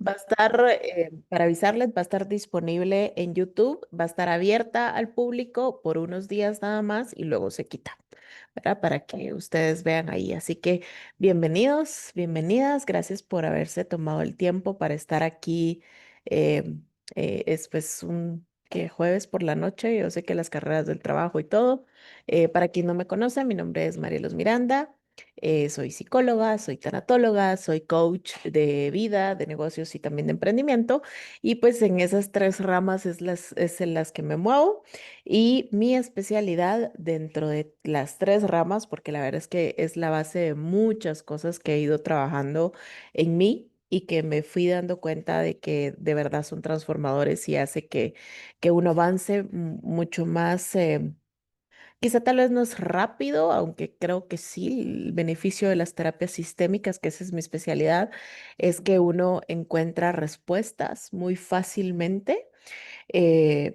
va a estar, para avisarles, va a estar disponible en YouTube, va a estar abierta al público por unos días nada más y luego se quita, ¿verdad? Para que ustedes vean ahí. Así que bienvenidos, bienvenidas, gracias por haberse tomado el tiempo para estar aquí. eh, es pues un jueves por la noche, yo sé que las carreras del trabajo y todo. Para quien no me conoce, mi nombre es Marielos Miranda. Soy psicóloga, soy tanatóloga, soy coach de vida, de negocios y también de emprendimiento. Y pues en esas tres ramas es en las que me muevo. Y mi especialidad dentro de las tres ramas, porque la verdad es que es la base de muchas cosas que he ido trabajando en mí y que me fui dando cuenta de que de verdad son transformadores y hace que uno avance mucho más. Quizá tal vez no es rápido, aunque creo que sí, el beneficio de las terapias sistémicas, que esa es mi especialidad, es que uno encuentra respuestas muy fácilmente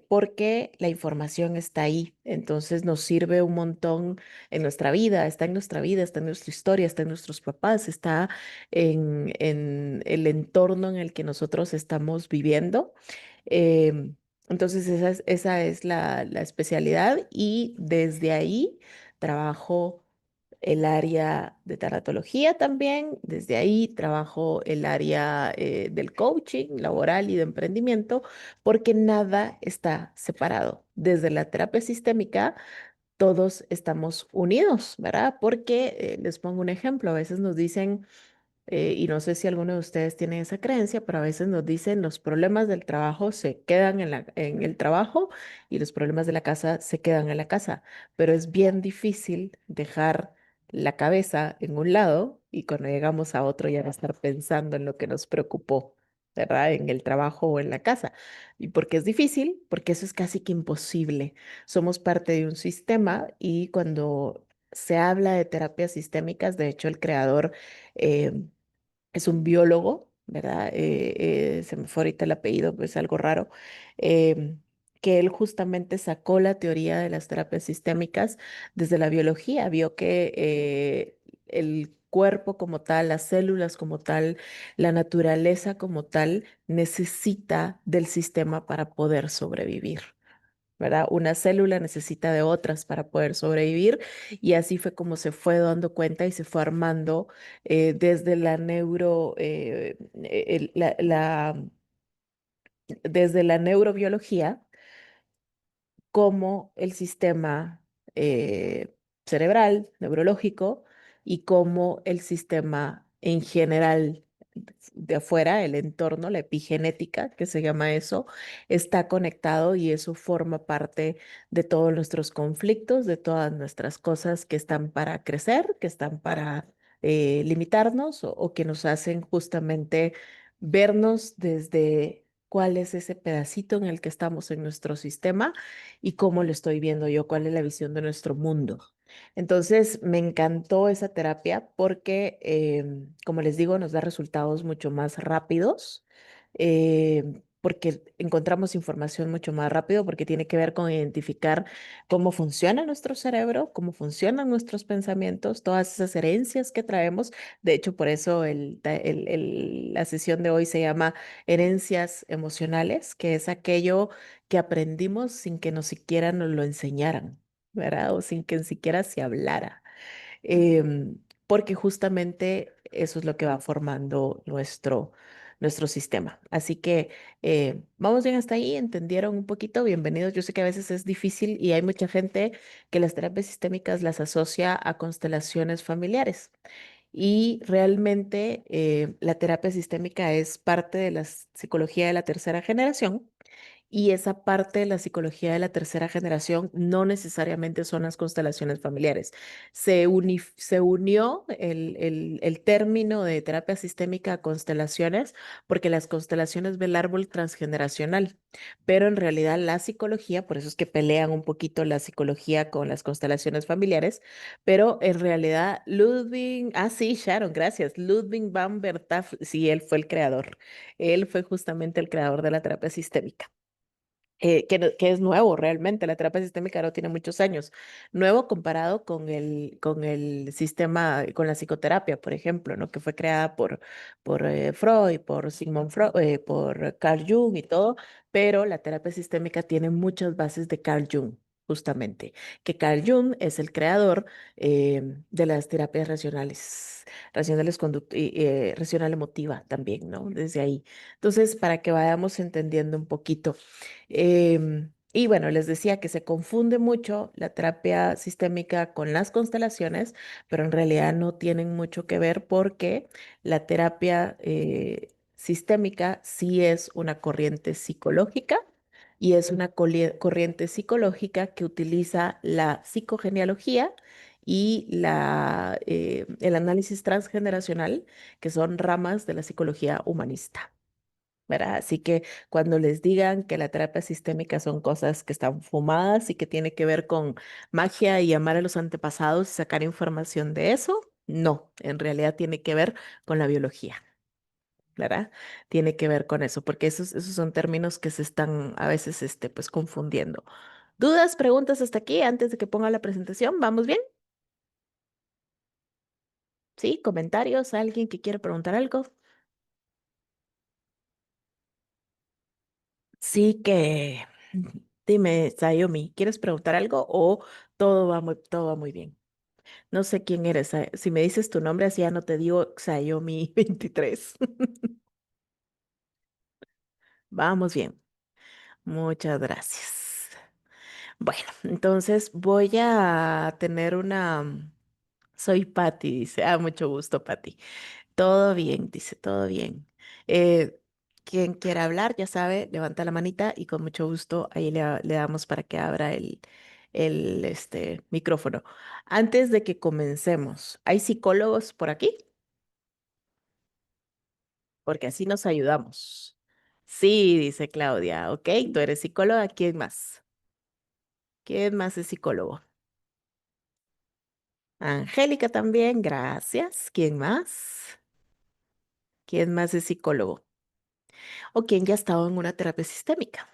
porque la información está ahí. Entonces nos sirve un montón en nuestra vida, está en nuestra vida, está en nuestra historia, está en nuestros papás, está en el entorno en el que nosotros estamos viviendo. Em, entonces esa es la especialidad y desde ahí trabajo el área de tanatología también, desde ahí trabajo el área del coaching laboral y de emprendimiento, porque nada está separado. Desde la terapia sistémica, todos estamos unidos, ¿verdad? Porque les pongo un ejemplo, a veces nos dicen y no sé si alguno de ustedes tiene esa creencia, pero a veces nos dicen los problemas del trabajo se quedan en el trabajo y los problemas de la casa se quedan en la casa. Pero es bien difícil dejar la cabeza en un lado y cuando llegamos a otro ya va a estar pensando en lo que nos preocupó, ¿verdad? En el trabajo o en la casa. ¿Y por qué es difícil? Porque eso es casi que imposible. Somos parte de un sistema y cuando se habla de terapias sistémicas, de hecho, el creador eh, es un biólogo, ¿verdad? Se me fue ahorita el apellido, pues algo raro, em, que él justamente sacó la teoría de las terapias sistémicas desde la biología, vio que el cuerpo como tal, las células como tal, la naturaleza como tal, necesita del sistema para poder sobrevivir. ¿Verdad? Una célula necesita de otras para poder sobrevivir y así fue como se fue dando cuenta y se fue armando desde la desde la neurobiología como el sistema cerebral, neurológico y como el sistema en general de afuera, el entorno, la epigenética, que se llama eso, está conectado y eso forma parte de todos nuestros conflictos, de todas nuestras cosas que están para crecer, que están para limitarnos o que nos hacen justamente vernos desde cuál es ese pedacito en el que estamos en nuestro sistema y cómo lo estoy viendo yo, cuál es la visión de nuestro mundo. Entonces, me encantó esa terapia porque, como les digo, nos da resultados mucho más rápidos, porque encontramos información mucho más rápido, porque tiene que ver con identificar cómo funciona nuestro cerebro, cómo funcionan nuestros pensamientos, todas esas herencias que traemos. De hecho, por eso la sesión de hoy se llama herencias emocionales, que es aquello que aprendimos sin que nos siquiera nos lo enseñaran, ¿verdad? O sin que ni siquiera se hablara. Porque justamente eso es lo que va formando nuestro sistema. Así que vamos bien hasta ahí, entendieron un poquito, bienvenidos. Yo sé que a veces es difícil y hay mucha gente que las terapias sistémicas las asocia a constelaciones familiares. Y realmente la terapia sistémica es parte de la psicología de la tercera generación y esa parte de la psicología de la tercera generación no necesariamente son las constelaciones familiares. Se unió el término de terapia sistémica a constelaciones porque las constelaciones ven el árbol transgeneracional, pero en realidad la psicología, por eso es que pelean un poquito la psicología con las constelaciones familiares, pero en realidad sí, Sharon, gracias, Ludwig van Bertaf, sí, él fue el creador, él fue justamente el creador de la terapia sistémica. que es nuevo realmente. La terapia sistémica no tiene muchos años. Nuevo comparado con el sistema, con la psicoterapia, por ejemplo, ¿no? Que fue creada por Freud, por Sigmund Freud, por Carl Jung y todo, pero la terapia sistémica tiene muchas bases de Carl Jung. Justamente, que Carl Jung es el creador de las terapias racionales, racional emotiva también, ¿no? Desde ahí. Entonces, para que vayamos entendiendo un poquito. Y bueno, les decía que se confunde mucho la terapia sistémica con las constelaciones, pero en realidad no tienen mucho que ver porque la terapia sistémica sí es una corriente psicológica y es una corriente psicológica que utiliza la psicogenealogía y el análisis transgeneracional, que son ramas de la psicología humanista. ¿Verdad? Así que cuando les digan que la terapia sistémica son cosas que están fumadas y que tiene que ver con magia y llamar a los antepasados y sacar información de eso, no, en realidad tiene que ver con la biología, ¿verdad? Tiene que ver con eso, porque esos son términos que se están a veces pues confundiendo. ¿Dudas, preguntas hasta aquí antes de que ponga la presentación? ¿Vamos bien? ¿Sí? ¿Comentarios? ¿Alguien que quiera preguntar algo? Sí que, dime, Sayomi, ¿quieres preguntar algo o todo va muy bien? No sé quién eres. Si me dices tu nombre, así ya no te digo Sayomi 23. Vamos bien. Muchas gracias. Bueno, entonces voy a tener una. Soy Patti, dice. Ah, mucho gusto, Patti. Todo bien, dice, todo bien. Eh, Quien quiera hablar, ya sabe, levanta la manita y con mucho gusto ahí le damos para que abra el micrófono. Antes de que comencemos, ¿hay psicólogos por aquí? Porque así nos ayudamos. Sí, dice Claudia. Ok, tú eres psicóloga. ¿Quién más? ¿Quién más es psicólogo? Angélica también, gracias. ¿Quién más? ¿Quién más es psicólogo? ¿O quién ya ha estado en una terapia sistémica?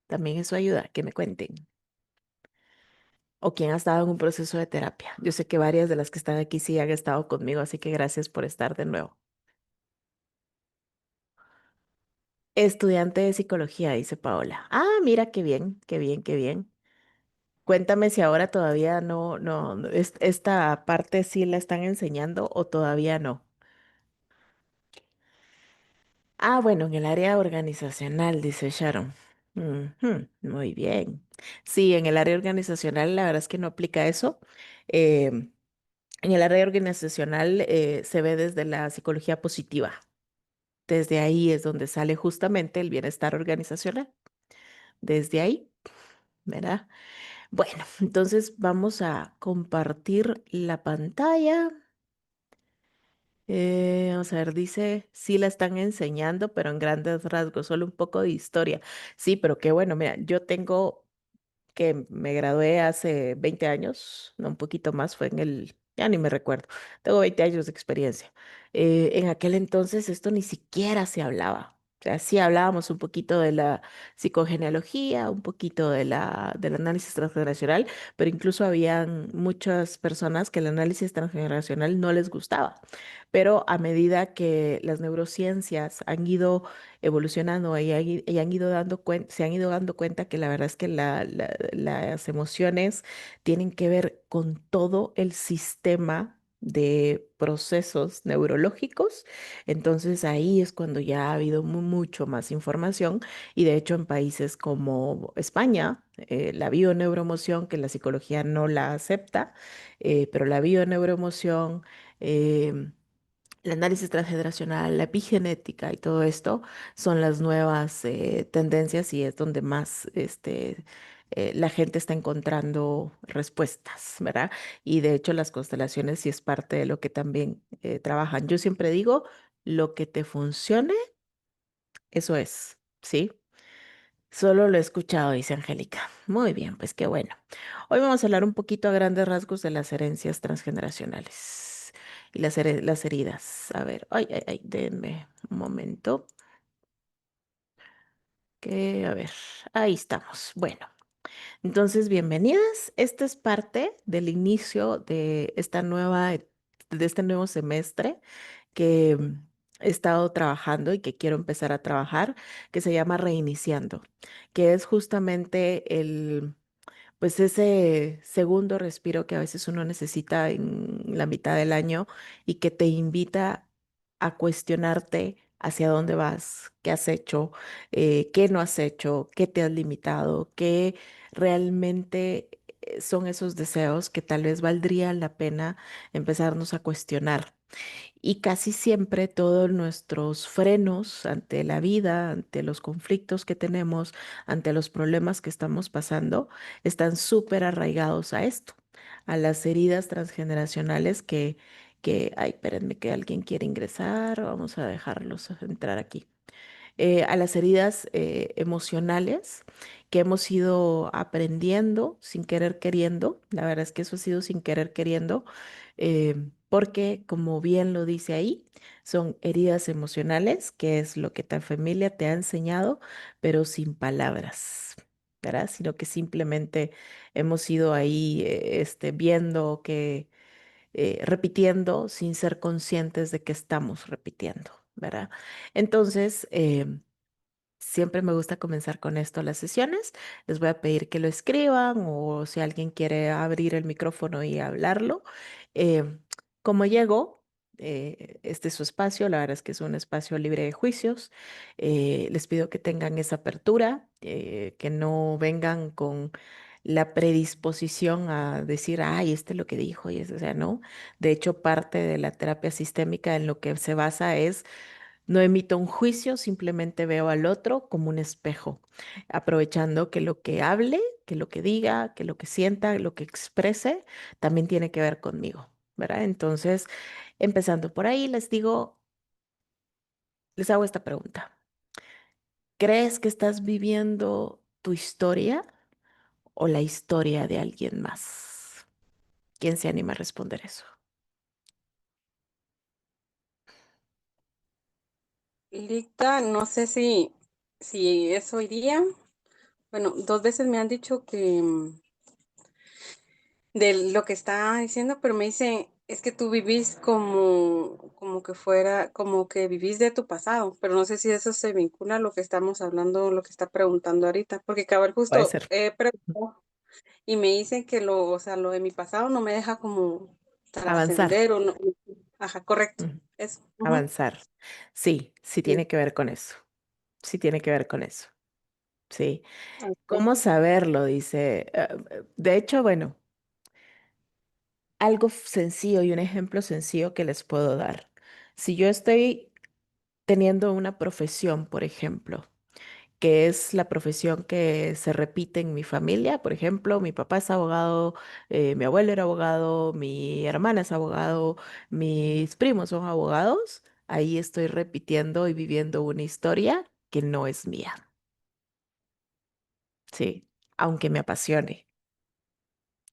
También eso ayuda, que me cuenten. ¿O quién ha estado en un proceso de terapia? Yo sé que varias de las que están aquí sí han estado conmigo, así que gracias por estar de nuevo. Estudiante de psicología, dice Paola. Ah, mira qué bien, qué bien, qué bien. Cuéntame si ahora todavía esta parte sí la están enseñando o todavía no. Ah, bueno, en el área organizacional, dice Sharon. Ujú, muy bien. Sí, en el área organizacional la verdad es que no aplica eso. Em, en el área organizacional se ve desde la psicología positiva. Desde ahí es donde sale justamente el bienestar organizacional. Desde ahí, ¿verdad? Bueno, entonces vamos a compartir la pantalla. Vamos a ver, dice, sí la están enseñando, pero en grandes rasgos, solo un poco de historia. Sí, pero qué bueno, mira, yo tengo que me gradué hace 20 años, no un poquito más, fue ya ni me recuerdo, tengo 20 años de experiencia. En aquel entonces esto ni siquiera se hablaba. O sea, sí hablábamos un poquito de la psicogenealogía, un poquito del análisis transgeneracional, pero incluso habían muchas personas que el análisis transgeneracional no les gustaba. Pero a medida que las neurociencias han ido evolucionando y han ido se han ido dando cuenta que la verdad es que las emociones tienen que ver con todo el sistema de procesos neurológicos. Entonces ahí es cuando ya ha habido mucho más información y de hecho en países como España, la bioneuroemoción, que la psicología no la acepta, pero la bioneuroemoción, el análisis transgeneracional, la epigenética y todo esto son las nuevas tendencias y es donde más la gente está encontrando respuestas, ¿verdad? Y de hecho las constelaciones sí es parte de lo que también trabajan. Yo siempre digo, lo que te funcione, eso es, ¿sí? Solo lo he escuchado, dice Angélica. Muy bien, pues qué bueno. Hoy vamos a hablar un poquito a grandes rasgos de las herencias transgeneracionales y las heridas. A ver, ay, ay, ay, denme un momento. Que, a ver, ahí estamos. Bueno, entonces, bienvenidas. Esta es parte del inicio de de este nuevo semestre que he estado trabajando y que quiero empezar a trabajar, que se llama Reiniciando, que es justamente pues ese segundo respiro que a veces uno necesita en la mitad del año y que te invita a cuestionarte hacia dónde vas, qué has hecho, qué no has hecho, qué te has limitado, qué realmente son esos deseos que tal vez valdría la pena empezarnos a cuestionar. Y casi siempre todos nuestros frenos ante la vida, ante los conflictos que tenemos, ante los problemas que estamos pasando, están súper arraigados a esto, a las heridas transgeneracionales ay, espérenme que alguien quiere ingresar, vamos a dejarlos entrar aquí a las heridas emocionales que hemos ido aprendiendo sin querer queriendo. La verdad es que eso ha sido sin querer queriendo, porque como bien lo dice ahí, son heridas emocionales, que es lo que tu familia te ha enseñado, pero sin palabras. ¿Verdad? Sino que simplemente hemos ido ahí viendo que repitiendo sin ser conscientes de que estamos repitiendo, ¿verdad? Entonces, siempre me gusta comenzar con esto las sesiones. Les voy a pedir que lo escriban o si alguien quiere abrir el micrófono y hablarlo. Eh, como llegó, este es su espacio, la verdad es que es un espacio libre de juicios. Les pido que tengan esa apertura, que no vengan con la predisposición a decir, ay, este es lo que dijo y eso, o sea, no. De hecho, parte de la terapia sistémica en lo que se basa es no emito un juicio, simplemente veo al otro como un espejo, aprovechando que lo que hable, que lo que diga, que lo que sienta, lo que exprese, también tiene que ver conmigo, ¿verdad? Entonces, empezando por ahí, les hago esta pregunta. ¿Crees que estás viviendo tu historia o la historia de alguien más? ¿Quién se anima a responder eso? Licta, no sé si es hoy día. Bueno, dos veces me han dicho que de lo que está diciendo, pero me dice, es que tú vivís como que fuera, como que vivís de tu pasado, pero no sé si eso se vincula a lo que estamos hablando, lo que está preguntando ahorita, porque cabal Puede justo ser. he preguntado y me dicen que o sea, lo de mi pasado no me deja como Avanzar. trascender o no. Ajá, correcto. Ujú. Eso. Ujú. Avanzar. Sí, sí Sí. tiene que ver con eso. Sí tiene que ver con eso. Sí. Ok. ¿Cómo saberlo? Dice. De hecho, bueno, algo sencillo y un ejemplo sencillo que les puedo dar. Si yo estoy teniendo una profesión, por ejemplo, que es la profesión que se repite en mi familia, por ejemplo, mi papá es abogado, mi abuelo era abogado, mi hermana es abogado, mis primos son abogados, ahí estoy repitiendo y viviendo una historia que no es mía, ¿sí? Aunque me apasione.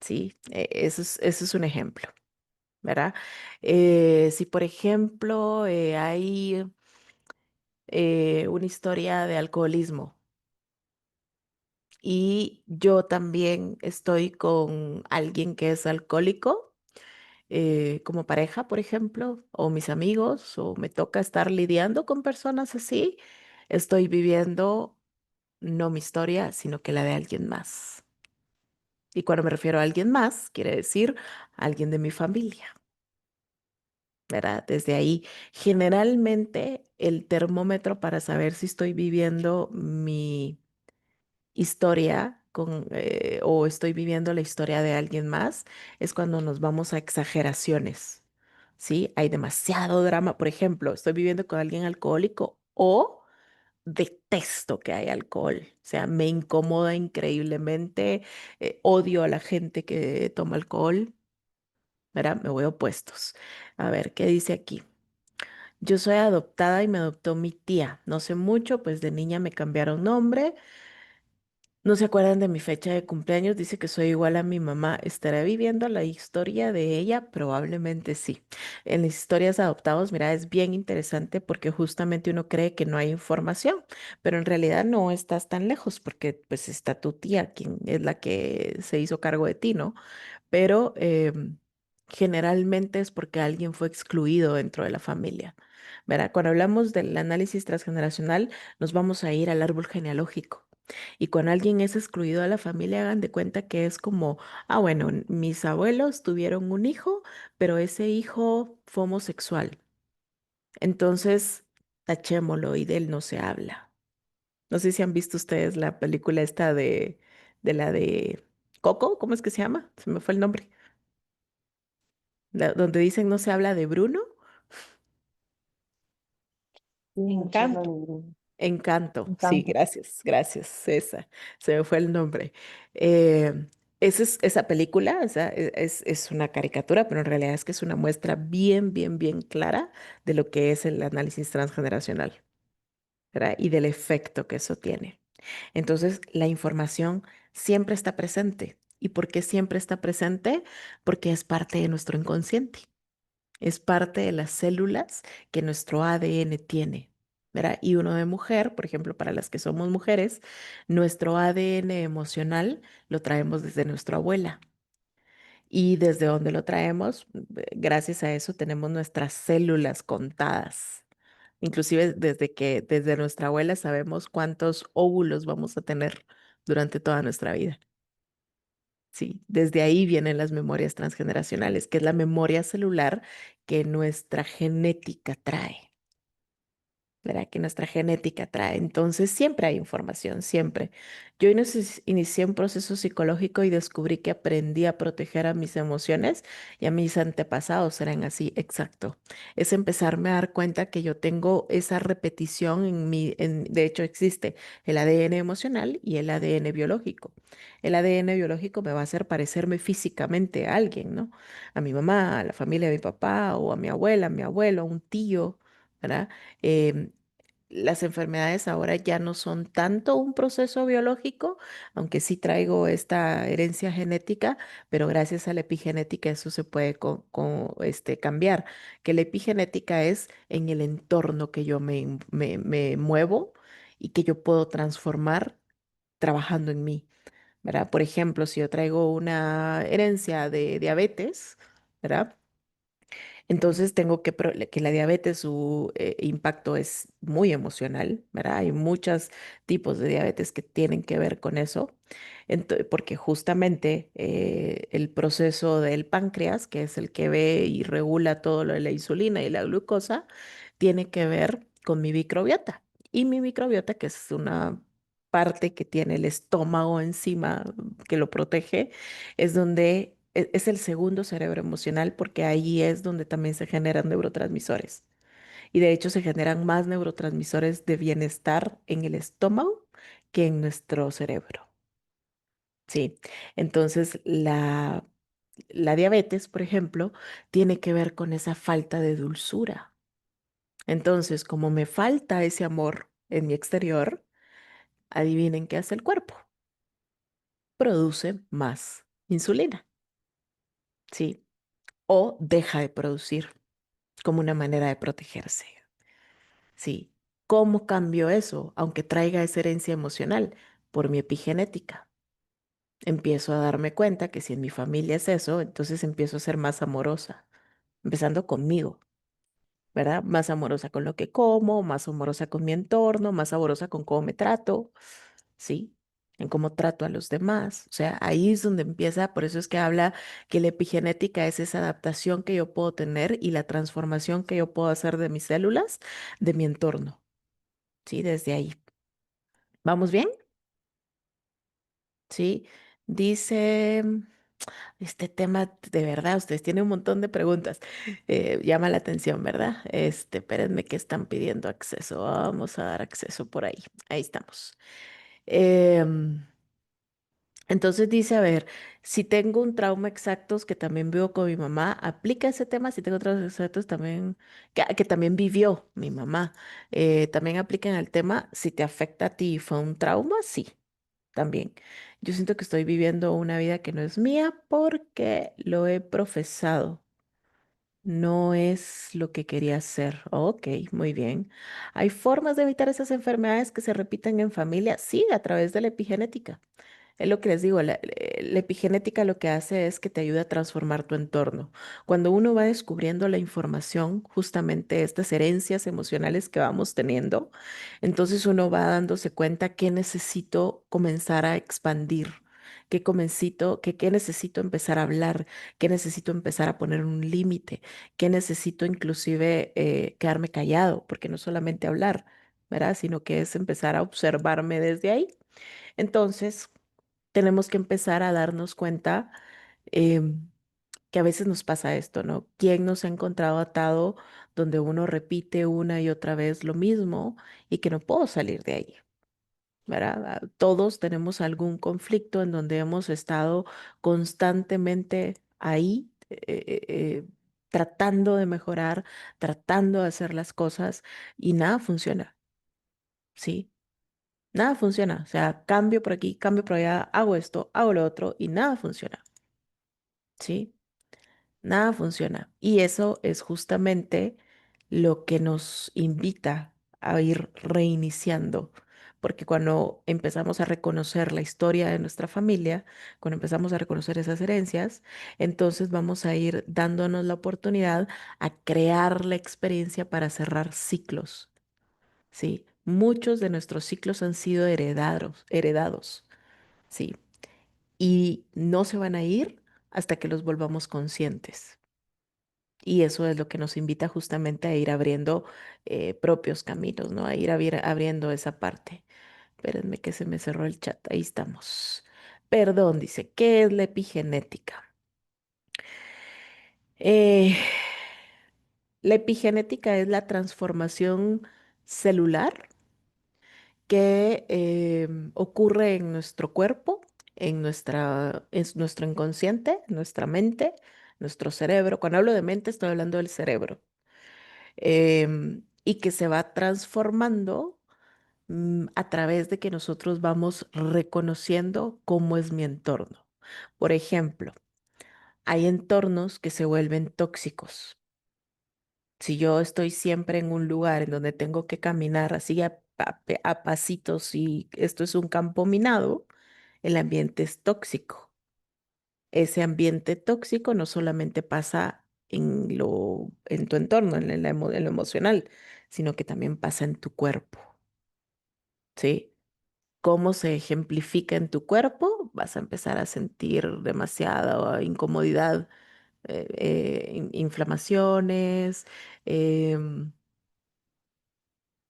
Sí, eso es un ejemplo, ¿verdad? Si por ejemplo hay una historia de alcoholismo y yo también estoy con alguien que es alcohólico, como pareja, por ejemplo, o mis amigos, o me toca estar lidiando con personas así, estoy viviendo no mi historia, sino que la de alguien más. Y cuando me refiero a alguien más, quiere decir alguien de mi familia. ¿Verdad? Desde ahí, generalmente el termómetro para saber si estoy viviendo mi historia o estoy viviendo la historia de alguien más es cuando nos vamos a exageraciones, ¿sí? Hay demasiado drama. Por ejemplo, estoy viviendo con alguien alcohólico o detesto que hay alcohol. O sea, me incomoda increíblemente, odio a la gente que toma alcohol, ¿verdad? Me voy a opuestos. A ver, ¿qué dice aquí? Yo soy adoptada y me adoptó mi tía. No sé mucho, pues de niña me cambiaron nombre. No se acuerdan de mi fecha de cumpleaños, dice que soy igual a mi mamá. ¿Estará viviendo la historia de ella? Probablemente sí. En las historias adoptados, mira, es bien interesante porque justamente uno cree que no hay información, pero en realidad no estás tan lejos porque pues está tu tía, quien es la que se hizo cargo de ti, ¿no? Pero generalmente es porque alguien fue excluido dentro de la familia. ¿Verdad? Cuando hablamos del análisis transgeneracional, nos vamos a ir al árbol genealógico. Y cuando alguien es excluido de la familia, hagan de cuenta que es como, ah, bueno, mis abuelos tuvieron un hijo, pero ese hijo fue homosexual. Entonces, tachémoslo y de él no se habla. No sé si han visto ustedes la película esta de la de Coco, ¿cómo es que se llama? Se me fue el nombre. Donde dicen no se habla de Bruno. Sí, no se habla de Encanto. Bruno. Encanto, sí, Encanto. gracias, gracias, esa, se me fue el nombre. Eh, esa película, o sea, es una caricatura, pero en realidad es que es una muestra bien, bien, bien clara de lo que es el análisis transgeneracional, ¿verdad? Y del efecto que eso tiene. Entonces, la información siempre está presente. ¿Y por qué siempre está presente? Porque es parte de nuestro inconsciente. Es parte de las células que nuestro ADN tiene, ¿verdad? Y uno de mujer, por ejemplo, para las que somos mujeres, nuestro ADN emocional lo traemos desde nuestra abuela. Y desde donde lo traemos, gracias a eso tenemos nuestras células contadas. Inclusive desde nuestra abuela sabemos cuántos óvulos vamos a tener durante toda nuestra vida. Sí, desde ahí vienen las memorias transgeneracionales, que es la memoria celular que nuestra genética trae. ¿Verdad? Que nuestra genética trae. Entonces, siempre hay información, siempre. Yo inicié un proceso psicológico y descubrí que aprendí a proteger a mis emociones y a mis antepasados eran así, exacto. Es empezarme a dar cuenta que yo tengo esa repetición en de hecho existe el ADN emocional y el ADN biológico. El ADN biológico me va a hacer parecerme físicamente a alguien, ¿no? A mi mamá, a la familia de mi papá, o a mi abuela, a mi abuelo, a un tío. ¿Verdad? Em, las enfermedades ahora ya no son tanto un proceso biológico, aunque sí traigo esta herencia genética, pero gracias a la epigenética eso se puede cambiar, que la epigenética es en el entorno que yo me muevo y que yo puedo transformar trabajando en mí, ¿verdad? Por ejemplo, si yo traigo una herencia de diabetes, ¿verdad? Entonces tengo que la diabetes, su impacto es muy emocional, ¿verdad? Hay muchos tipos de diabetes que tienen que ver con eso, porque justamente el proceso del páncreas, que es el que ve y regula todo lo de la insulina y la glucosa, tiene que ver con mi microbiota. Y mi microbiota, que es una parte que tiene el estómago encima, que lo protege, es donde es el segundo cerebro emocional porque ahí es donde también se generan neurotransmisores. Y de hecho se generan más neurotransmisores de bienestar en el estómago que en nuestro cerebro. Sí. Entonces la diabetes, por ejemplo, tiene que ver con esa falta de dulzura. Entonces, como me falta ese amor en mi exterior, adivinen qué hace el cuerpo. Produce más insulina. Sí. O deja de producir como una manera de protegerse. Sí. ¿Cómo cambio eso? Aunque traiga esa herencia emocional por mi epigenética. Empiezo a darme cuenta que si en mi familia es eso, entonces empiezo a ser más amorosa, empezando conmigo, ¿verdad? Más amorosa con lo que como, más amorosa con mi entorno, más amorosa con cómo me trato, ¿sí? En cómo trato a los demás. O sea, ahí es donde empieza, por eso es que habla que la epigenética es esa adaptación que yo puedo tener y la transformación que yo puedo hacer de mis células, de mi entorno, ¿sí? Desde ahí. ¿Vamos bien? Sí. Dice, este tema, de verdad, ustedes tienen un montón de preguntas. Llama la atención, ¿verdad? Espérenme que están pidiendo acceso. Vamos a dar acceso por ahí. Ahí estamos. Em, Entonces dice, a ver, si tengo un trauma exactos que también vivo con mi mamá, ¿aplica ese tema? Si tengo traumas exactos también, que también vivió mi mamá, también aplican el tema, si te afecta a ti, ¿fue un trauma? Sí, también. Yo siento que estoy viviendo una vida que no es mía porque lo he profesado. No es lo que quería hacer. Ok, muy bien. ¿Hay formas de evitar esas enfermedades que se repiten en familia? Sí, a través de la epigenética. Es lo que les digo, la epigenética lo que hace es que te ayuda a transformar tu entorno. Cuando uno va descubriendo la información, justamente estas herencias emocionales que vamos teniendo, entonces uno va dándose cuenta que necesito comenzar a expandir, qué necesito empezar a hablar, qué necesito empezar a poner un límite, qué necesito inclusive quedarme callado, porque no solamente hablar, ¿verdad? Sino que es empezar a observarme desde ahí. Entonces, tenemos que empezar a darnos cuenta em, que a veces nos pasa esto, ¿no? ¿Quién nos ha encontrado atado donde uno repite una y otra vez lo mismo y que no puedo salir de ahí? ¿Verdad? Todos tenemos algún conflicto en donde hemos estado constantemente ahí, tratando de mejorar, tratando de hacer las cosas y nada funciona, ¿sí? Nada funciona. O sea, cambio por aquí, cambio por allá, hago esto, hago lo otro y nada funciona. ¿Sí? Nada funciona. Y eso es justamente lo que nos invita a ir reiniciando. Porque cuando empezamos a reconocer la historia de nuestra familia, cuando empezamos a reconocer esas herencias, entonces vamos a ir dándonos la oportunidad a crear la experiencia para cerrar ciclos. ¿Sí? Muchos de nuestros ciclos han sido heredados, ¿sí? Y no se van a ir hasta que los volvamos conscientes. Y eso es lo que nos invita justamente a ir abriendo propios caminos, ¿no? A ir abriendo esa parte. Espérenme que se me cerró el chat. Ahí estamos. Perdón, dice, ¿qué es la epigenética? Eh, la epigenética es la transformación celular que ocurre en nuestro cuerpo, en nuestro inconsciente, nuestra mente, nuestro cerebro. Cuando hablo de mente, estoy hablando del cerebro. Y que se va transformando a través de que nosotros vamos reconociendo cómo es mi entorno. Por ejemplo, hay entornos que se vuelven tóxicos. Si yo estoy siempre en un lugar en donde tengo que caminar así a pasitos y esto es un campo minado, el ambiente es tóxico. Ese ambiente tóxico no solamente pasa en tu entorno, en lo emocional, sino que también pasa en tu cuerpo, ¿sí? ¿Cómo se ejemplifica en tu cuerpo? Vas a empezar a sentir demasiada incomodidad, inflamaciones, em,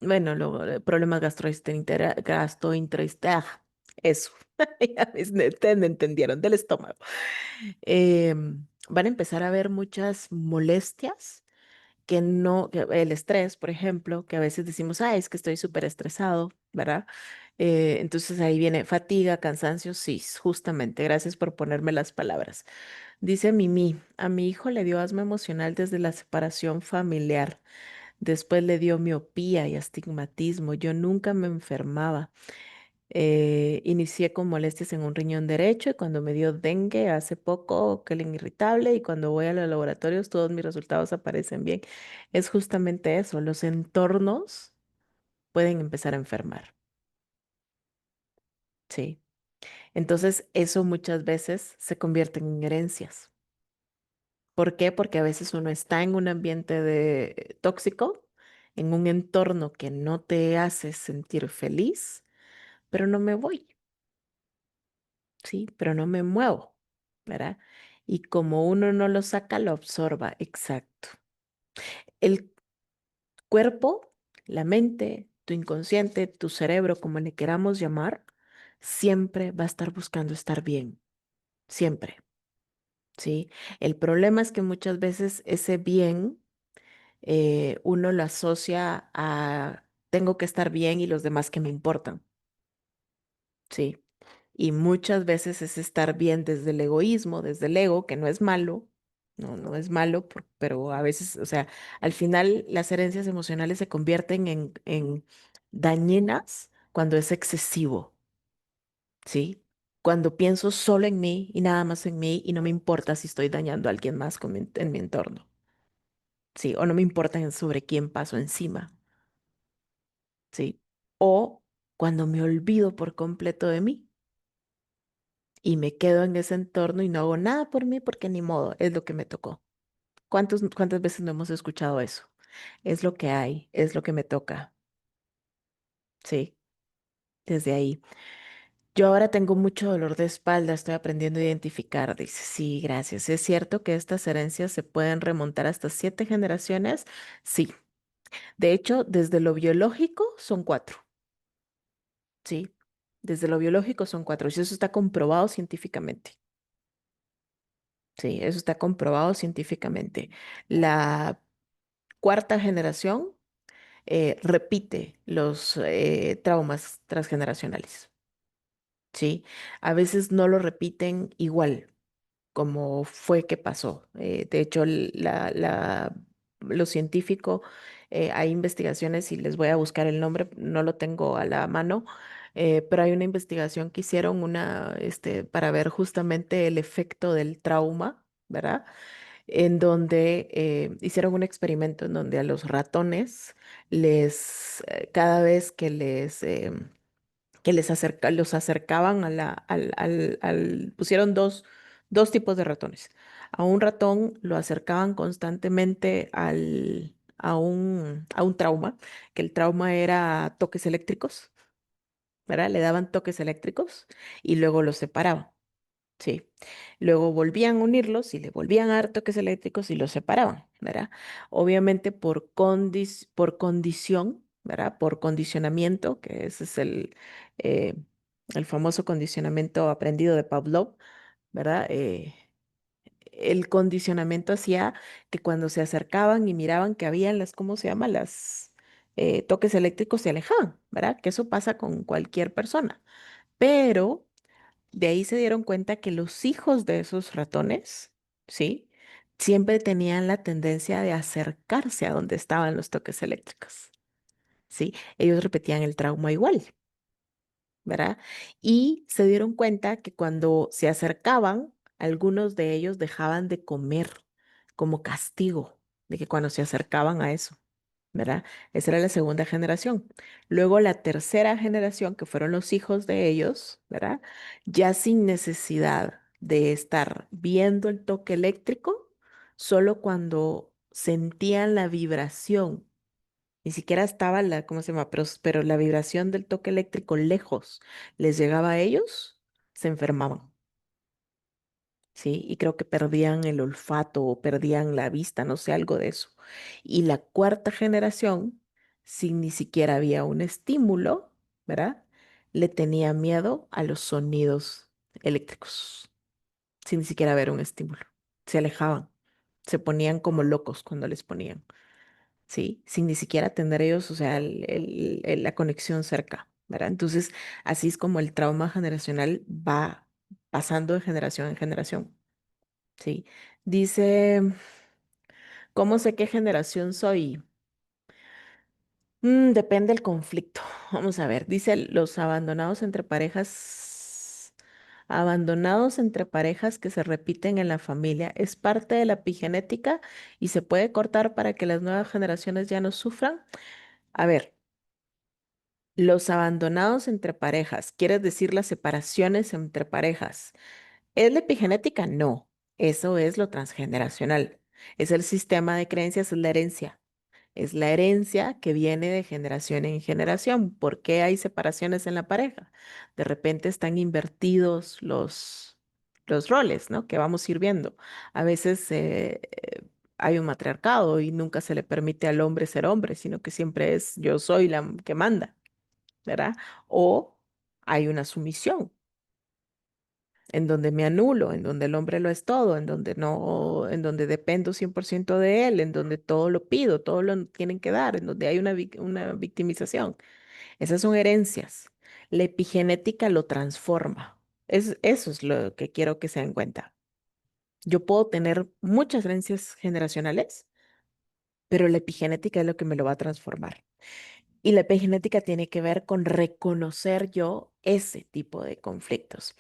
bueno, problemas eso. Ustedes me entendieron, del estómago. Van a empezar a haber muchas molestias que no, el estrés, por ejemplo, que a veces decimos, ah, es que estoy súper estresado, ¿verdad? Entonces ahí viene fatiga, cansancio, sí, justamente, gracias por ponerme las palabras. Dice Mimi, a mi hijo le dio asma emocional desde la separación familiar. Después le dio miopía y astigmatismo. Yo nunca me enfermaba. Inicié con molestias en un riñón derecho y cuando me dio dengue hace poco, que irritable y cuando voy a los laboratorios todos mis resultados aparecen bien. Es justamente eso, los entornos pueden empezar a enfermar, ¿sí? Entonces eso muchas veces se convierte en herencias. ¿Por qué? Porque a veces uno está en un ambiente tóxico, en un entorno que no te hace sentir feliz, pero no me voy. Sí, pero no me muevo, ¿verdad? Y como uno no lo saca, lo absorba, exacto. El cuerpo, la mente, tu inconsciente, tu cerebro, como le queramos llamar, siempre va a estar buscando estar bien, siempre, ¿sí? El problema es que muchas veces ese bien uno lo asocia a tengo que estar bien y los demás que me importan, ¿sí? Y muchas veces es estar bien desde el egoísmo, desde el ego, que no es malo, no es malo, pero a veces, o sea, al final las herencias emocionales se convierten en dañinas cuando es excesivo, ¿sí? Cuando pienso solo en mí y nada más en mí y no me importa si estoy dañando a alguien más en mi entorno, ¿sí? O no me importa sobre quién paso encima, ¿sí? O cuando me olvido por completo de mí y me quedo en ese entorno y no hago nada por mí porque ni modo, es lo que me tocó. ¿Cuántas veces no hemos escuchado eso? Es lo que hay, es lo que me toca, ¿sí? Desde ahí. Yo ahora tengo mucho dolor de espalda, estoy aprendiendo a identificar. Dice, sí, gracias. ¿Es cierto que estas herencias se pueden remontar hasta 7 generaciones? Sí. De hecho, desde lo biológico son 4, ¿sí? Desde lo biológico son 4. Y eso está comprobado científicamente. Sí, eso está comprobado científicamente. La cuarta generación repite los traumas transgeneracionales, ¿sí? A veces no lo repiten igual como fue que pasó. De hecho, lo científico, hay investigaciones y les voy a buscar el nombre, no lo tengo a la mano, pero hay una investigación que hicieron para ver justamente el efecto del trauma, ¿verdad? En donde hicieron un experimento en donde a los ratones cada vez que los acercaban pusieron dos tipos de ratones. A un ratón lo acercaban constantemente a un trauma, que el trauma era toques eléctricos, ¿verdad? Le daban toques eléctricos y luego los separaban. Sí. Luego volvían a unirlos y le volvían a dar toques eléctricos y los separaban, ¿verdad? Obviamente por condición, ¿verdad? Por condicionamiento, que ese es eh, el famoso condicionamiento aprendido de Pavlov, ¿verdad? El condicionamiento hacía que cuando se acercaban y miraban que habían ¿cómo se llama? Las toques eléctricos se alejaban, ¿verdad? Que eso pasa con cualquier persona. Pero de ahí se dieron cuenta que los hijos de esos ratones, ¿sí? Siempre tenían la tendencia de acercarse a donde estaban los toques eléctricos, ¿sí? Ellos repetían el trauma igual, ¿verdad? Y se dieron cuenta que cuando se acercaban, algunos de ellos dejaban de comer como castigo de que cuando se acercaban a eso. ¿Verdad? Esa era la segunda generación. Luego la tercera generación, que fueron los hijos de ellos, ¿verdad? Ya sin necesidad de estar viendo el toque eléctrico, solo cuando sentían la vibración, ni siquiera estaba ¿cómo se llama? Pero la vibración del toque eléctrico lejos les llegaba a ellos, se enfermaban. ¿Sí? Y creo que perdían el olfato o perdían la vista, no sé, algo de eso. Y la cuarta generación, sin ni siquiera había un estímulo, ¿verdad? Le tenía miedo a los sonidos eléctricos, sin ni siquiera haber un estímulo. Se alejaban, se ponían como locos cuando les ponían, ¿sí? Sin ni siquiera tener ellos, o sea, la conexión cerca, ¿verdad? Entonces, así es como el trauma generacional va pasando de generación en generación. Sí. Dice, ¿cómo sé qué generación soy? Depende del conflicto. Vamos a ver. Dice, los abandonados entre parejas que se repiten en la familia, es parte de la epigenética y se puede cortar para que las nuevas generaciones ya no sufran. A ver, los abandonados entre parejas, ¿quieres decir las separaciones entre parejas? ¿Es la epigenética? No, eso es lo transgeneracional. Es el sistema de creencias, es la herencia. Es la herencia que viene de generación en generación. ¿Por qué hay separaciones en la pareja? De repente están invertidos los roles, ¿no? Que vamos a ir viendo. A veces hay un matriarcado y nunca se le permite al hombre ser hombre, sino que siempre es yo soy la que manda, ¿verdad? O hay una sumisión en donde me anulo, en donde el hombre lo es todo, en donde no, en donde dependo 100% de él, en donde todo lo pido, todo lo tienen que dar, en donde hay una victimización. Esas son herencias. La epigenética lo transforma. Eso es lo que quiero que se den cuenta. Yo puedo tener muchas herencias generacionales, pero la epigenética es lo que me lo va a transformar. Y la epigenética tiene que ver con reconocer yo ese tipo de conflictos.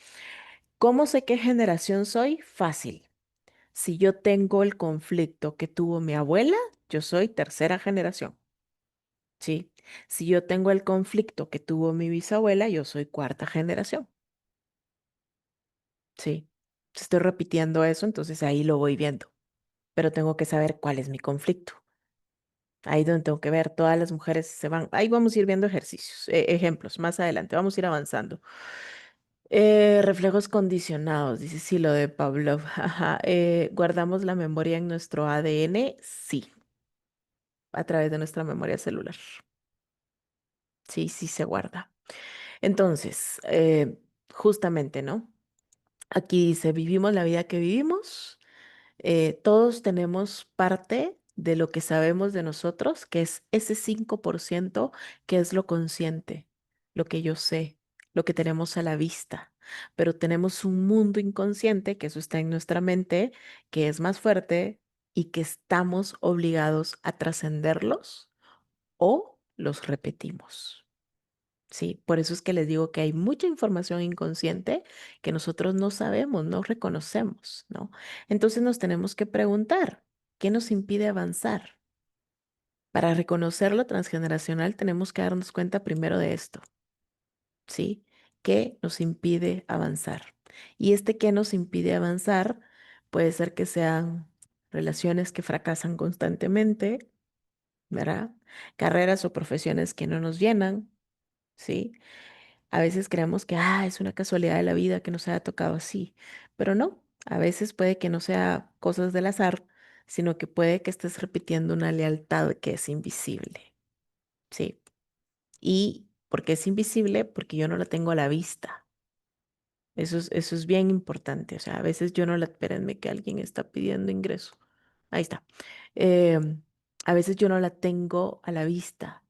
¿Cómo sé qué generación soy? Fácil. Si yo tengo el conflicto que tuvo mi abuela, yo soy tercera generación. Sí. Si yo tengo el conflicto que tuvo mi bisabuela, yo soy cuarta generación. Sí. Estoy repitiendo eso, entonces ahí lo voy viendo. Pero tengo que saber cuál es mi conflicto. Ahí donde tengo que ver, todas las mujeres se van. Ahí vamos a ir viendo ejercicios, ejemplos, más adelante. Vamos a ir avanzando. Reflejos condicionados, dice sí, lo de Pavlov. Ajá. ¿Guardamos la memoria en nuestro ADN? Sí, a través de nuestra memoria celular. Sí, sí se guarda. Entonces, justamente, ¿no? Aquí dice, vivimos la vida que vivimos. Todos tenemos parte de lo que sabemos de nosotros, que es ese 5% que es lo consciente, lo que yo sé, lo que tenemos a la vista. Pero tenemos un mundo inconsciente, que eso está en nuestra mente, que es más fuerte y que estamos obligados a trascenderlos o los repetimos. Sí, por eso es que les digo que hay mucha información inconsciente que nosotros no sabemos, no reconocemos, ¿no? Entonces nos tenemos que preguntar, ¿qué nos impide avanzar? Para reconocer lo transgeneracional tenemos que darnos cuenta primero de esto, ¿sí? ¿Qué nos impide avanzar? Y este qué nos impide avanzar puede ser que sean relaciones que fracasan constantemente, ¿verdad? Carreras o profesiones que no nos llenan, ¿sí? A veces creemos que es una casualidad de la vida que nos haya tocado así, pero no, a veces puede que no sea cosas del azar, sino que puede que estés repitiendo una lealtad que es invisible, ¿sí? ¿Y por qué es invisible? Porque yo no la tengo a la vista. Eso es bien importante. O sea, a veces yo no la, espérenme que alguien está pidiendo ingreso. Ahí está. A veces yo no la tengo a la vista.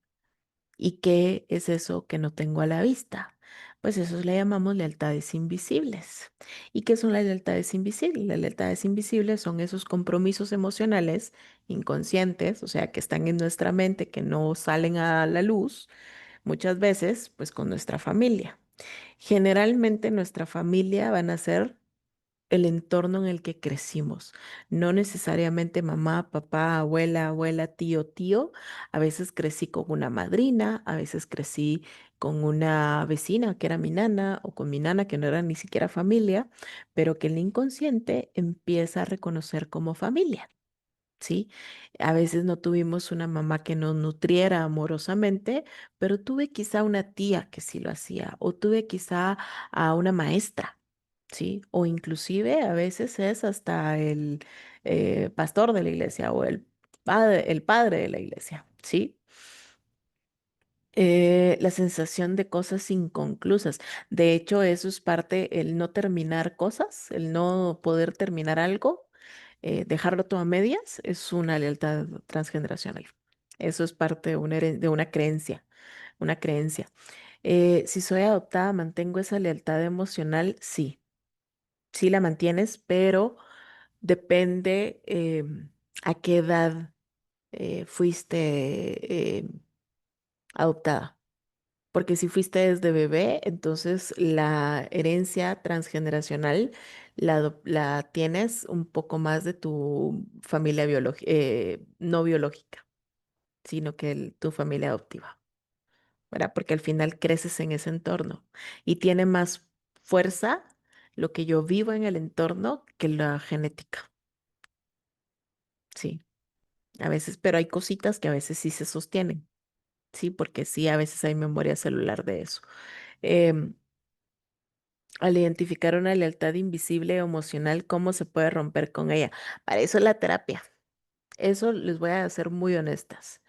¿Y qué es eso que no tengo a la vista? Pues eso le llamamos lealtades invisibles. ¿Y qué son las lealtades invisibles? Las lealtades invisibles son esos compromisos emocionales inconscientes, o sea, que están en nuestra mente, que no salen a la luz, muchas veces, pues con nuestra familia. Generalmente nuestra familia van a ser el entorno en el que crecimos. No necesariamente mamá, papá, abuela, abuela, tío, tío. A veces crecí con una madrina, a veces crecí con una vecina que era mi nana o con mi nana que no era ni siquiera familia, pero que el inconsciente empieza a reconocer como familia. ¿Sí? A veces no tuvimos una mamá que nos nutriera amorosamente, pero tuve quizá una tía que sí lo hacía, o tuve quizá a una maestra, ¿sí? O inclusive a veces es hasta el pastor de la iglesia o el padre de la iglesia, ¿sí? La sensación de cosas inconclusas. De hecho, eso es parte, el no terminar cosas, el no poder terminar algo, dejarlo todo a medias, es una lealtad transgeneracional. Eso es parte de de una creencia, una creencia. Si soy adoptada, ¿mantengo esa lealtad emocional? Sí, sí la mantienes, pero depende a qué edad fuiste adoptada. Porque si fuiste desde bebé, entonces la herencia transgeneracional la tienes un poco más de tu familia no biológica, sino que tu familia adoptiva, ¿verdad? Porque al final creces en ese entorno y tiene más fuerza lo que yo vivo en el entorno que la genética. Sí, a veces, pero hay cositas que a veces sí se sostienen, sí, porque sí, a veces hay memoria celular de eso. Em, Al identificar una lealtad invisible o emocional, ¿cómo se puede romper con ella? Para eso es la terapia. Eso les voy a ser muy honestas.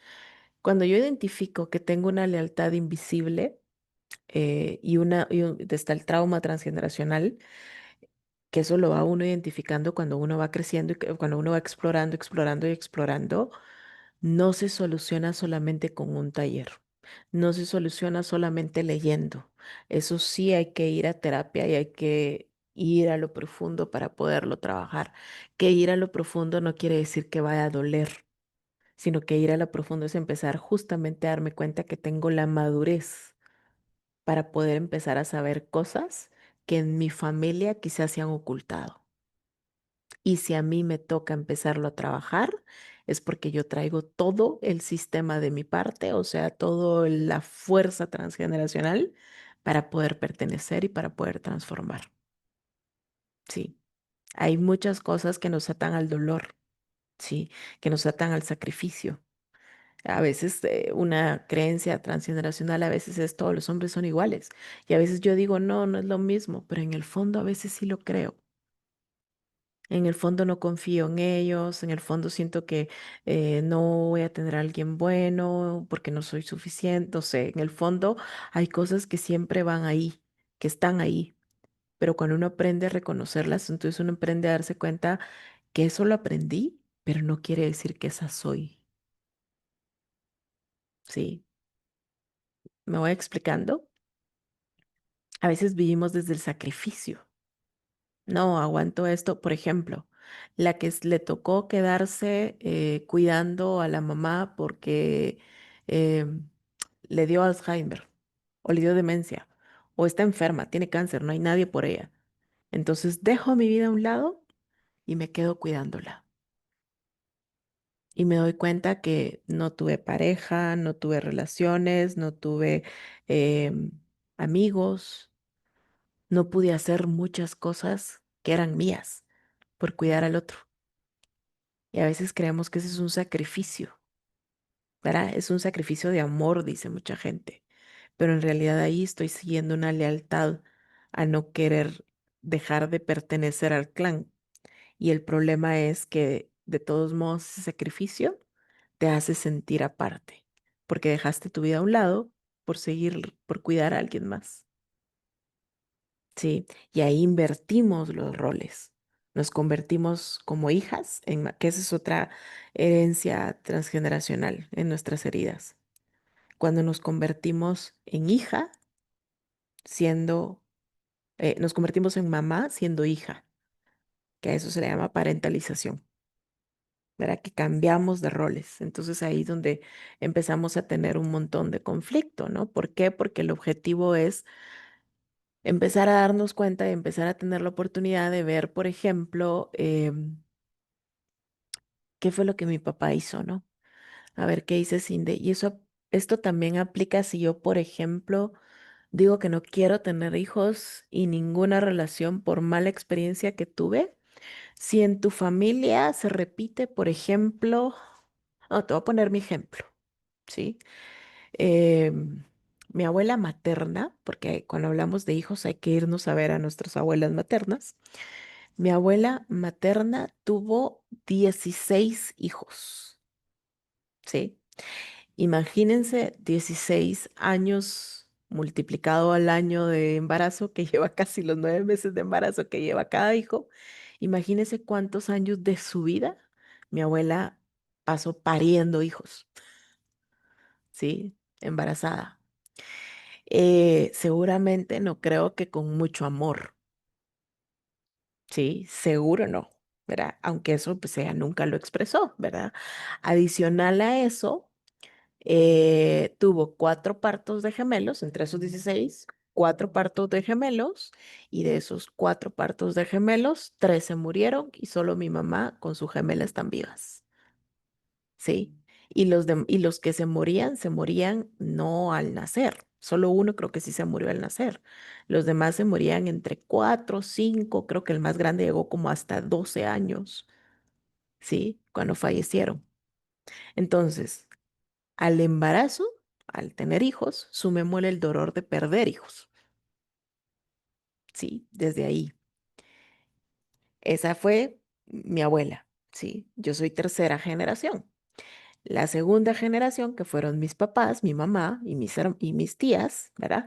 Cuando yo identifico que tengo una lealtad invisible está el trauma transgeneracional, que eso lo va uno identificando cuando uno va creciendo y cuando uno va explorando, explorando y explorando, no se soluciona solamente con un taller, no se soluciona solamente leyendo. Eso sí hay que ir a terapia y hay que ir a lo profundo para poderlo trabajar. Que ir a lo profundo no quiere decir que vaya a doler, sino que ir a lo profundo es empezar justamente a darme cuenta que tengo la madurez para poder empezar a saber cosas que en mi familia quizás se han ocultado. Y si a mí me toca empezarlo a trabajar, es porque yo traigo todo el sistema de mi parte, o sea, toda la fuerza transgeneracional para poder pertenecer y para poder transformar. Sí, hay muchas cosas que nos atan al dolor, sí, que nos atan al sacrificio. A veces una creencia transgeneracional, a veces es todos los hombres son iguales. Y a veces yo digo, no, no es lo mismo, pero en el fondo a veces sí lo creo. En el fondo no confío en ellos, en el fondo siento que no voy a tener a alguien bueno porque no soy suficiente, no sé, en el fondo hay cosas que siempre van ahí, que están ahí, pero cuando uno aprende a reconocerlas, entonces uno aprende a darse cuenta que eso lo aprendí, pero no quiere decir que esa soy, ¿sí? ¿Me voy explicando? A veces vivimos desde el sacrificio. No, aguanto esto. Por ejemplo, la que le tocó quedarse cuidando a la mamá porque eh, le dio Alzheimer o le dio demencia o está enferma, tiene cáncer, no hay nadie por ella. Entonces dejo mi vida a un lado y me quedo cuidándola. Y me doy cuenta que no tuve pareja, no tuve relaciones, no tuve em, amigos, no pude hacer muchas cosas que eran mías por cuidar al otro. Y a veces creemos que ese es un sacrificio, ¿verdad? Es un sacrificio de amor, dice mucha gente. Pero en realidad ahí estoy siguiendo una lealtad a no querer dejar de pertenecer al clan. Y el problema es que de todos modos ese sacrificio te hace sentir aparte, porque dejaste tu vida a un lado por seguir, por cuidar a alguien más. Sí, y ahí invertimos los roles. Nos convertimos como hijas, que esa es otra herencia transgeneracional en nuestras heridas. Cuando nos convertimos en hija, siendo, nos convertimos en mamá siendo hija, que a eso se le llama parentalización, ¿verdad? Que cambiamos de roles. Entonces ahí es donde empezamos a tener un montón de conflicto, ¿no? ¿Por qué? Porque el objetivo es empezar a darnos cuenta y empezar a tener la oportunidad de ver, por ejemplo, qué fue lo que mi papá hizo, ¿no? A ver qué hice Cinde. Y eso, esto también aplica si yo, por ejemplo, digo que no quiero tener hijos y ninguna relación por mala experiencia que tuve. Si en tu familia se repite, por ejemplo, no, te voy a poner mi ejemplo, ¿sí? Em, Mi abuela materna, porque cuando hablamos de hijos hay que irnos a ver a nuestras abuelas maternas. Mi abuela materna tuvo 16 hijos, ¿sí? Imagínense 16 años multiplicado al año de embarazo que lleva casi los 9 meses de embarazo que lleva cada hijo. Imagínense cuántos años de su vida mi abuela pasó pariendo hijos, ¿sí? Embarazada. Seguramente no creo que con mucho amor, ¿sí? Seguro no, ¿verdad? Aunque eso pues ella nunca lo expresó, ¿verdad? Adicional a eso, tuvo 4 partos de gemelos, entre esos 16 4 partos de gemelos, y de esos 4 partos de gemelos, 3 se murieron y solo mi mamá con su gemela están vivas, ¿sí? Y los que se morían no al nacer. Solo uno creo que sí se murió al nacer. Los demás se morían entre 4, 5, creo que el más grande llegó como hasta 12 años, ¿sí? Cuando fallecieron. Entonces, al embarazo, al tener hijos, sumémosle el dolor de perder hijos. Sí, desde ahí. Esa fue mi abuela. Sí, yo soy tercera generación. La segunda generación, que fueron mis papás, mi mamá y mis tías, ¿verdad?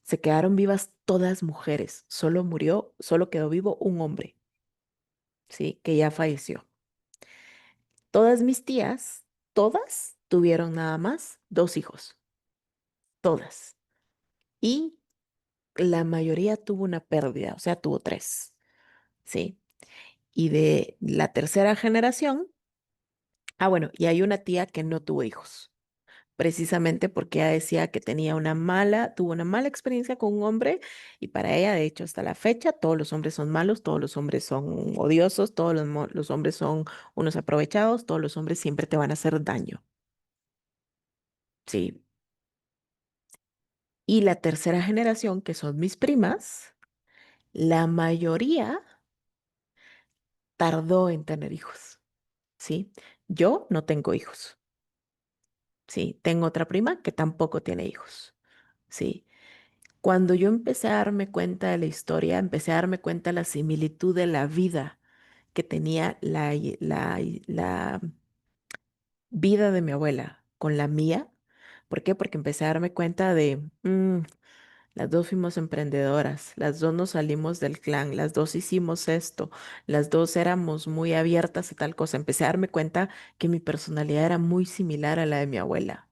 Se quedaron vivas todas mujeres. Solo quedó vivo un hombre, sí, que ya falleció. Todas mis tías, todas tuvieron nada más 2 hijos, todas. Y la mayoría tuvo una pérdida, o sea, tuvo 3, ¿sí? Y de la tercera generación, bueno, y hay una tía que no tuvo hijos, precisamente porque ella decía que tuvo una mala experiencia con un hombre y para ella, de hecho, hasta la fecha, todos los hombres son malos, todos los hombres son odiosos, todos los hombres son unos aprovechados, todos los hombres siempre te van a hacer daño. Sí. Y la tercera generación, que son mis primas, la mayoría tardó en tener hijos. ¿Sí? Yo no tengo hijos. Sí, tengo otra prima que tampoco tiene hijos. Sí. Cuando yo empecé a darme cuenta de la historia, empecé a darme cuenta de la similitud de la vida que tenía la vida de mi abuela con la mía. ¿Por qué? Porque empecé a darme cuenta de, las dos fuimos emprendedoras, las dos nos salimos del clan, las dos hicimos esto, las dos éramos muy abiertas a tal cosa. Empecé a darme cuenta que mi personalidad era muy similar a la de mi abuela.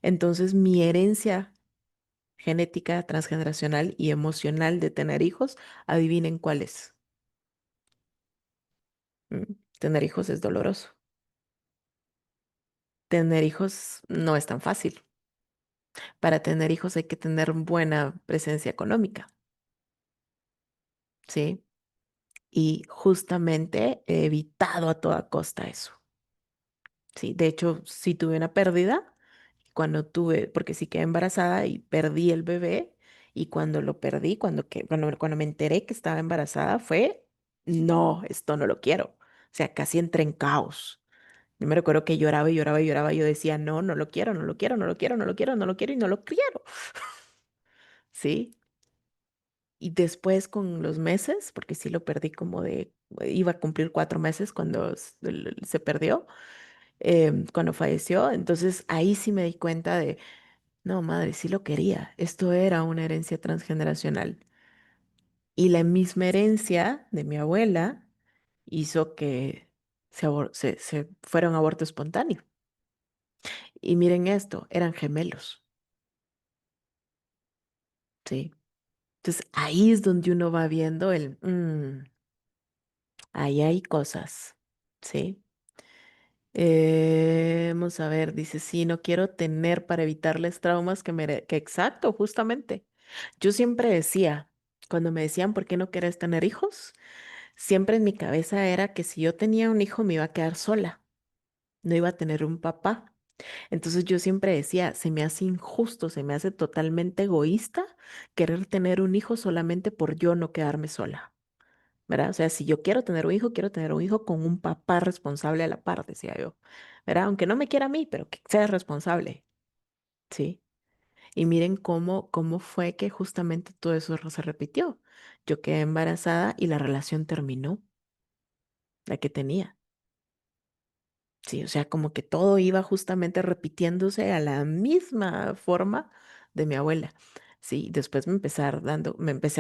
Entonces, mi herencia genética, transgeneracional y emocional de tener hijos, adivinen cuál es. Tener hijos es doloroso. Tener hijos no es tan fácil. Para tener hijos hay que tener buena presencia económica, ¿sí? Y justamente he evitado a toda costa eso. Sí, de hecho, sí tuve una pérdida cuando tuve, porque sí quedé embarazada y perdí el bebé. Y cuando lo perdí, cuando me enteré que estaba embarazada, fue, no, esto no lo quiero. O sea, casi entré en caos. Yo me recuerdo que lloraba y lloraba y lloraba. Yo decía, no, no lo quiero, no lo quiero, no lo quiero, no lo quiero, no lo quiero y no lo quiero. ¿Sí? Y después con los meses, porque sí lo perdí iba a cumplir 4 meses cuando se perdió, cuando falleció. Entonces ahí sí me di cuenta de, no, madre, sí lo quería. Esto era una herencia transgeneracional. Y la misma herencia de mi abuela hizo que se fuera un aborto espontáneo. Y miren esto, eran gemelos, ¿sí? Entonces ahí es donde uno va viendo ahí hay cosas, ¿sí? Vamos a ver, dice, sí, no quiero tener para evitarles traumas que exacto, justamente. Yo siempre decía, cuando me decían por qué no querés tener hijos, siempre en mi cabeza era que si yo tenía un hijo me iba a quedar sola, no iba a tener un papá. Entonces yo siempre decía, se me hace injusto, se me hace totalmente egoísta querer tener un hijo solamente por yo no quedarme sola. ¿Verdad? O sea, si yo quiero tener un hijo con un papá responsable a la par, decía yo, ¿verdad? Aunque no me quiera a mí, pero que sea responsable, ¿sí? Y miren cómo fue que justamente todo eso se repitió. Yo quedé embarazada y la relación terminó, la que tenía. Sí, o sea, como que todo iba justamente repitiéndose a la misma forma de mi abuela. Sí, después me empecé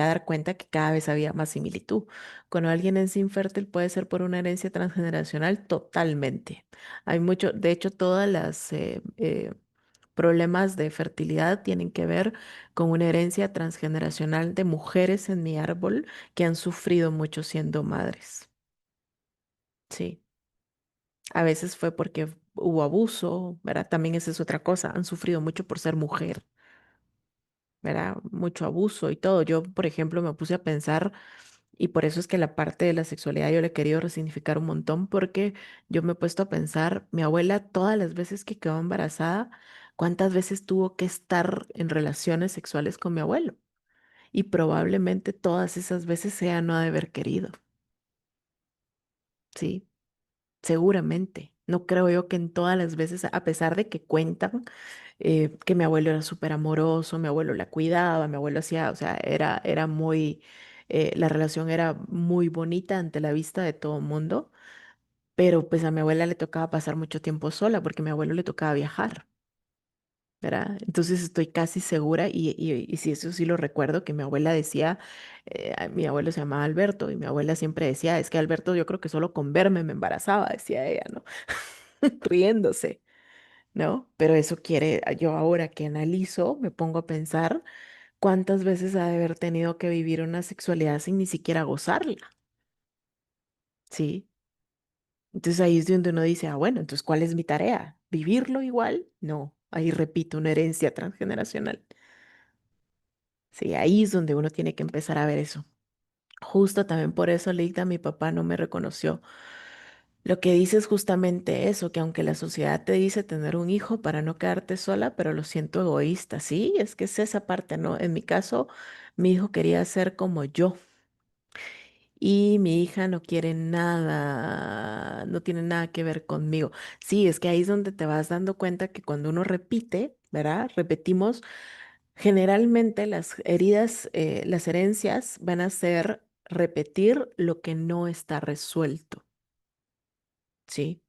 a dar cuenta que cada vez había más similitud. Cuando alguien es infértil puede ser por una herencia transgeneracional totalmente. Hay mucho, de hecho, todas las problemas de fertilidad tienen que ver con una herencia transgeneracional de mujeres en mi árbol que han sufrido mucho siendo madres. Sí. A veces fue porque hubo abuso, ¿verdad? También esa es otra cosa. Han sufrido mucho por ser mujer, ¿verdad? Mucho abuso y todo. Yo, por ejemplo, me puse a pensar, y por eso es que la parte de la sexualidad yo le he querido resignificar un montón, porque yo me he puesto a pensar, mi abuela, todas las veces que quedó embarazada, ¿cuántas veces tuvo que estar en relaciones sexuales con mi abuelo? Y probablemente todas esas veces ella no ha de haber querido, ¿sí? Seguramente. No creo yo que en todas las veces, a pesar de que cuentan que mi abuelo era súper amoroso, mi abuelo la cuidaba, mi abuelo hacía, o sea, era muy, la relación era muy bonita ante la vista de todo el mundo, pero pues a mi abuela le tocaba pasar mucho tiempo sola porque a mi abuelo le tocaba viajar. ¿Verdad? Entonces estoy casi segura, y sí, eso sí lo recuerdo, que mi abuela decía, mi abuelo se llamaba Alberto, y mi abuela siempre decía, es que Alberto yo creo que solo con verme me embarazaba, decía ella, ¿no? Riéndose, ¿no? Pero eso quiere, yo ahora que analizo, me pongo a pensar cuántas veces ha de haber tenido que vivir una sexualidad sin ni siquiera gozarla, ¿sí? Entonces ahí es donde uno dice, ah, bueno, entonces ¿cuál es mi tarea? ¿Vivirlo igual? No, Ahí repito, una herencia transgeneracional. Sí, ahí es donde uno tiene que empezar a ver eso. Justo también por eso, Leita, mi papá no me reconoció. Lo que dice es justamente eso, que aunque la sociedad te dice tener un hijo para no quedarte sola, pero lo siento egoísta, sí, es que es esa parte, ¿no? En mi caso, mi hijo quería ser como yo y mi hija no quiere nada, no tiene nada que ver conmigo. Sí, es que ahí es donde te vas dando cuenta que cuando uno repite, ¿verdad? Repetimos, generalmente las heridas, las herencias van a ser repetir lo que no está resuelto, ¿sí?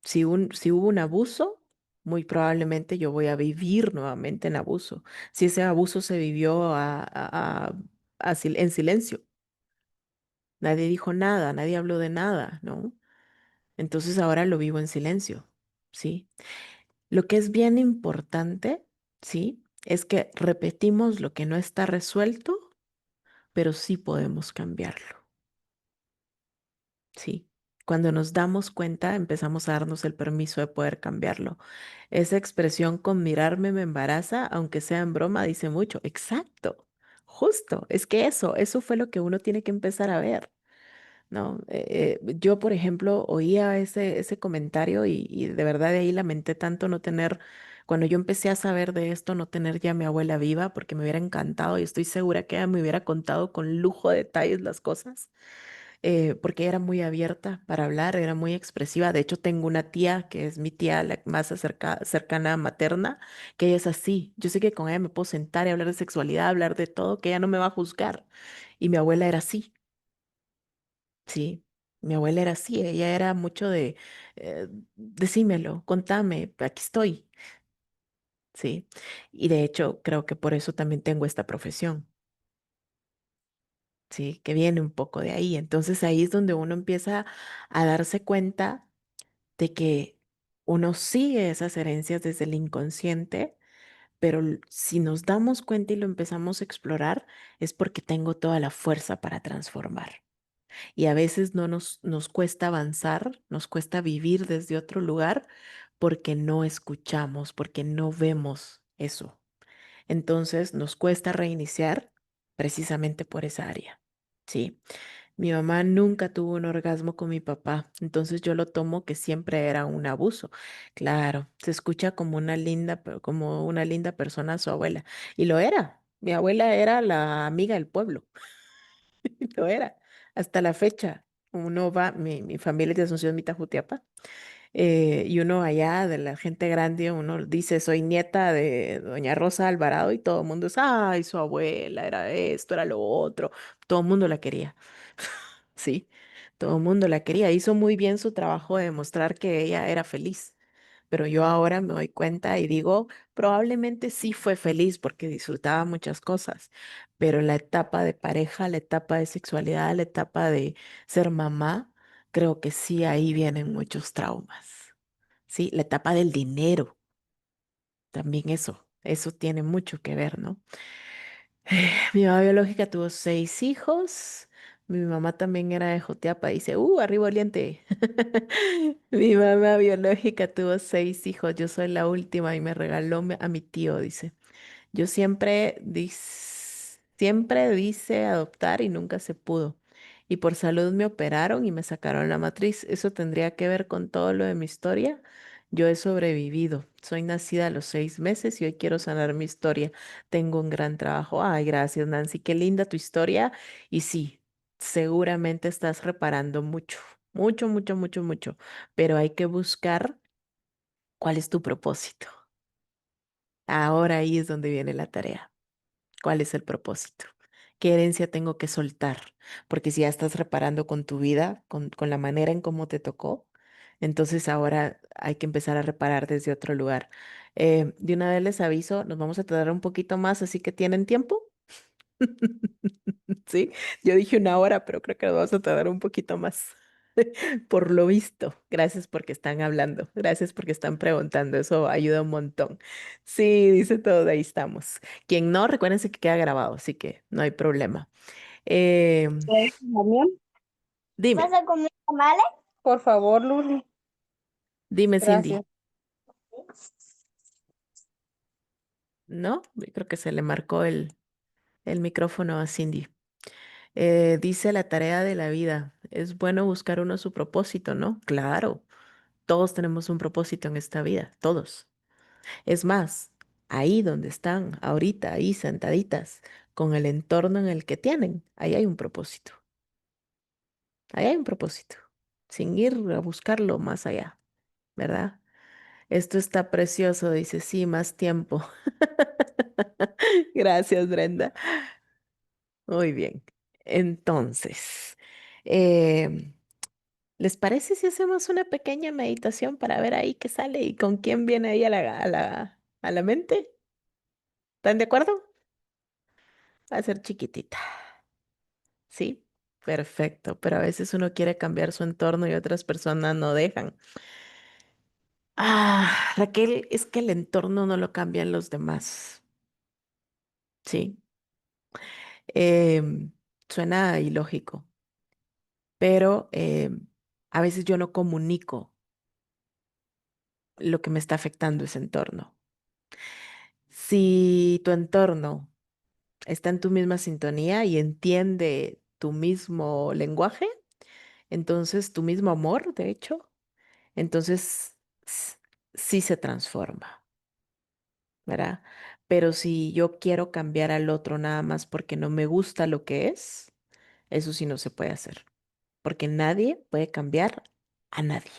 Si hubo un abuso, muy probablemente yo voy a vivir nuevamente en abuso. Si ese abuso se vivió en silencio, nadie dijo nada, nadie habló de nada, ¿no? Entonces ahora lo vivo en silencio, ¿sí? Lo que es bien importante, ¿sí? Es que repetimos lo que no está resuelto, pero sí podemos cambiarlo. Sí, cuando nos damos cuenta, empezamos a darnos el permiso de poder cambiarlo. Esa expresión con mirarme me embaraza, aunque sea en broma, dice mucho. Exacto, justo. Es que eso fue lo que uno tiene que empezar a ver, ¿no? Yo, por ejemplo, oía ese comentario y de verdad de ahí lamenté tanto no tener, cuando yo empecé a saber de esto, no tener ya a mi abuela viva, porque me hubiera encantado y estoy segura que ella me hubiera contado con lujo de detalles las cosas porque era muy abierta para hablar, era muy expresiva. De hecho, tengo una tía que es mi tía la más cercana materna, que ella es así. Yo sé que con ella me puedo sentar y hablar de sexualidad, hablar de todo, que ella no me va a juzgar. Y mi abuela era así, sí. Mi abuela era así, ella era mucho de, eh, decímelo, contame, aquí estoy, sí. Y de hecho, creo que por eso también tengo esta profesión, sí, que viene un poco de ahí. Entonces ahí es donde uno empieza a darse cuenta de que uno sigue esas herencias desde el inconsciente, pero si nos damos cuenta y lo empezamos a explorar, es porque tengo toda la fuerza para transformar. Y a veces no nos cuesta avanzar, nos cuesta vivir desde otro lugar porque no escuchamos, porque no vemos eso. Entonces nos cuesta reiniciar precisamente por esa área. Sí. Mi mamá nunca tuvo un orgasmo con mi papá, entonces yo lo tomo que siempre era un abuso. Claro, se escucha como una linda, como una linda persona su abuela. Y lo era. Mi abuela era la amiga del pueblo. Lo era. Hasta la fecha. Uno va, mi familia es de Asunción Mita Jutiapa, y uno allá de la gente grande, uno dice, soy nieta de doña Rosa Alvarado y todo el mundo es, ay, su abuela era esto, era lo otro. Todo el mundo la quería. Sí, todo el mundo la quería. Hizo muy bien su trabajo de demostrar que ella era feliz. Pero yo ahora me doy cuenta y digo, probablemente sí fue feliz porque disfrutaba muchas cosas, pero la etapa de pareja, la etapa de sexualidad, la etapa de ser mamá, creo que sí ahí vienen muchos traumas. Sí, la etapa del dinero, también eso tiene mucho que ver, ¿no? Mi mamá biológica tuvo 6 hijos. Mi mamá también era de Jotiapa. Dice, arriba Oriente. Mi mamá biológica tuvo 6 hijos. Yo soy la última y me regaló a mi tío, dice. Yo siempre dice adoptar y nunca se pudo. Y por salud me operaron y me sacaron la matriz. ¿Eso tendría que ver con todo lo de mi historia? Yo he sobrevivido. Soy nacida a los 6 meses y hoy quiero sanar mi historia. Tengo un gran trabajo. Ay, gracias, Nancy. Qué linda tu historia. Y sí, seguramente estás reparando mucho, mucho, mucho, mucho, mucho. Pero hay que buscar cuál es tu propósito. Ahora ahí es donde viene la tarea. ¿Cuál es el propósito? ¿Qué herencia tengo que soltar? Porque si ya estás reparando con tu vida, con la manera en cómo te tocó, entonces ahora hay que empezar a reparar desde otro lugar. De una vez les aviso, nos vamos a tardar un poquito más, así que ¿tienen tiempo? Sí, yo dije 1 hora, pero creo que nos vamos a tardar un poquito más. Por lo visto, gracias porque están hablando, gracias porque están preguntando, eso ayuda un montón. Sí, dice todo, ahí estamos. Quien no, recuérdense que queda grabado, así que no hay problema. Eh, Daniel, dime, ¿vas a comer tamales? Por favor, Luli. dime, Gracias. Cindy. ¿No? Yo creo que se le marcó el micrófono a Cindy. Dice la tarea de la vida. Es bueno buscar uno su propósito, ¿no? Claro, todos tenemos un propósito en esta vida, todos. Es más, ahí donde están, ahorita, ahí sentaditas, con el entorno en el que tienen, ahí hay un propósito. Ahí hay un propósito, sin ir a buscarlo más allá, ¿verdad? Esto está precioso, dice, sí, más tiempo. Gracias, Brenda. Muy bien. Entonces, em, ¿les parece si hacemos una pequeña meditación para ver ahí qué sale y con quién viene ahí a la mente? ¿Están de acuerdo? Va a ser chiquitita. Sí, perfecto. Pero a veces uno quiere cambiar su entorno y otras personas no dejan. Ah, Raquel, es que el entorno no lo cambian los demás. Sí. Em, Suena ilógico, pero a veces yo no comunico lo que me está afectando ese entorno. Si tu entorno está en tu misma sintonía y entiende tu mismo lenguaje, entonces tu mismo amor, de hecho, entonces s- sí se transforma, ¿verdad? Pero si yo quiero cambiar al otro nada más porque no me gusta lo que es, eso sí no se puede hacer, porque nadie puede cambiar a nadie.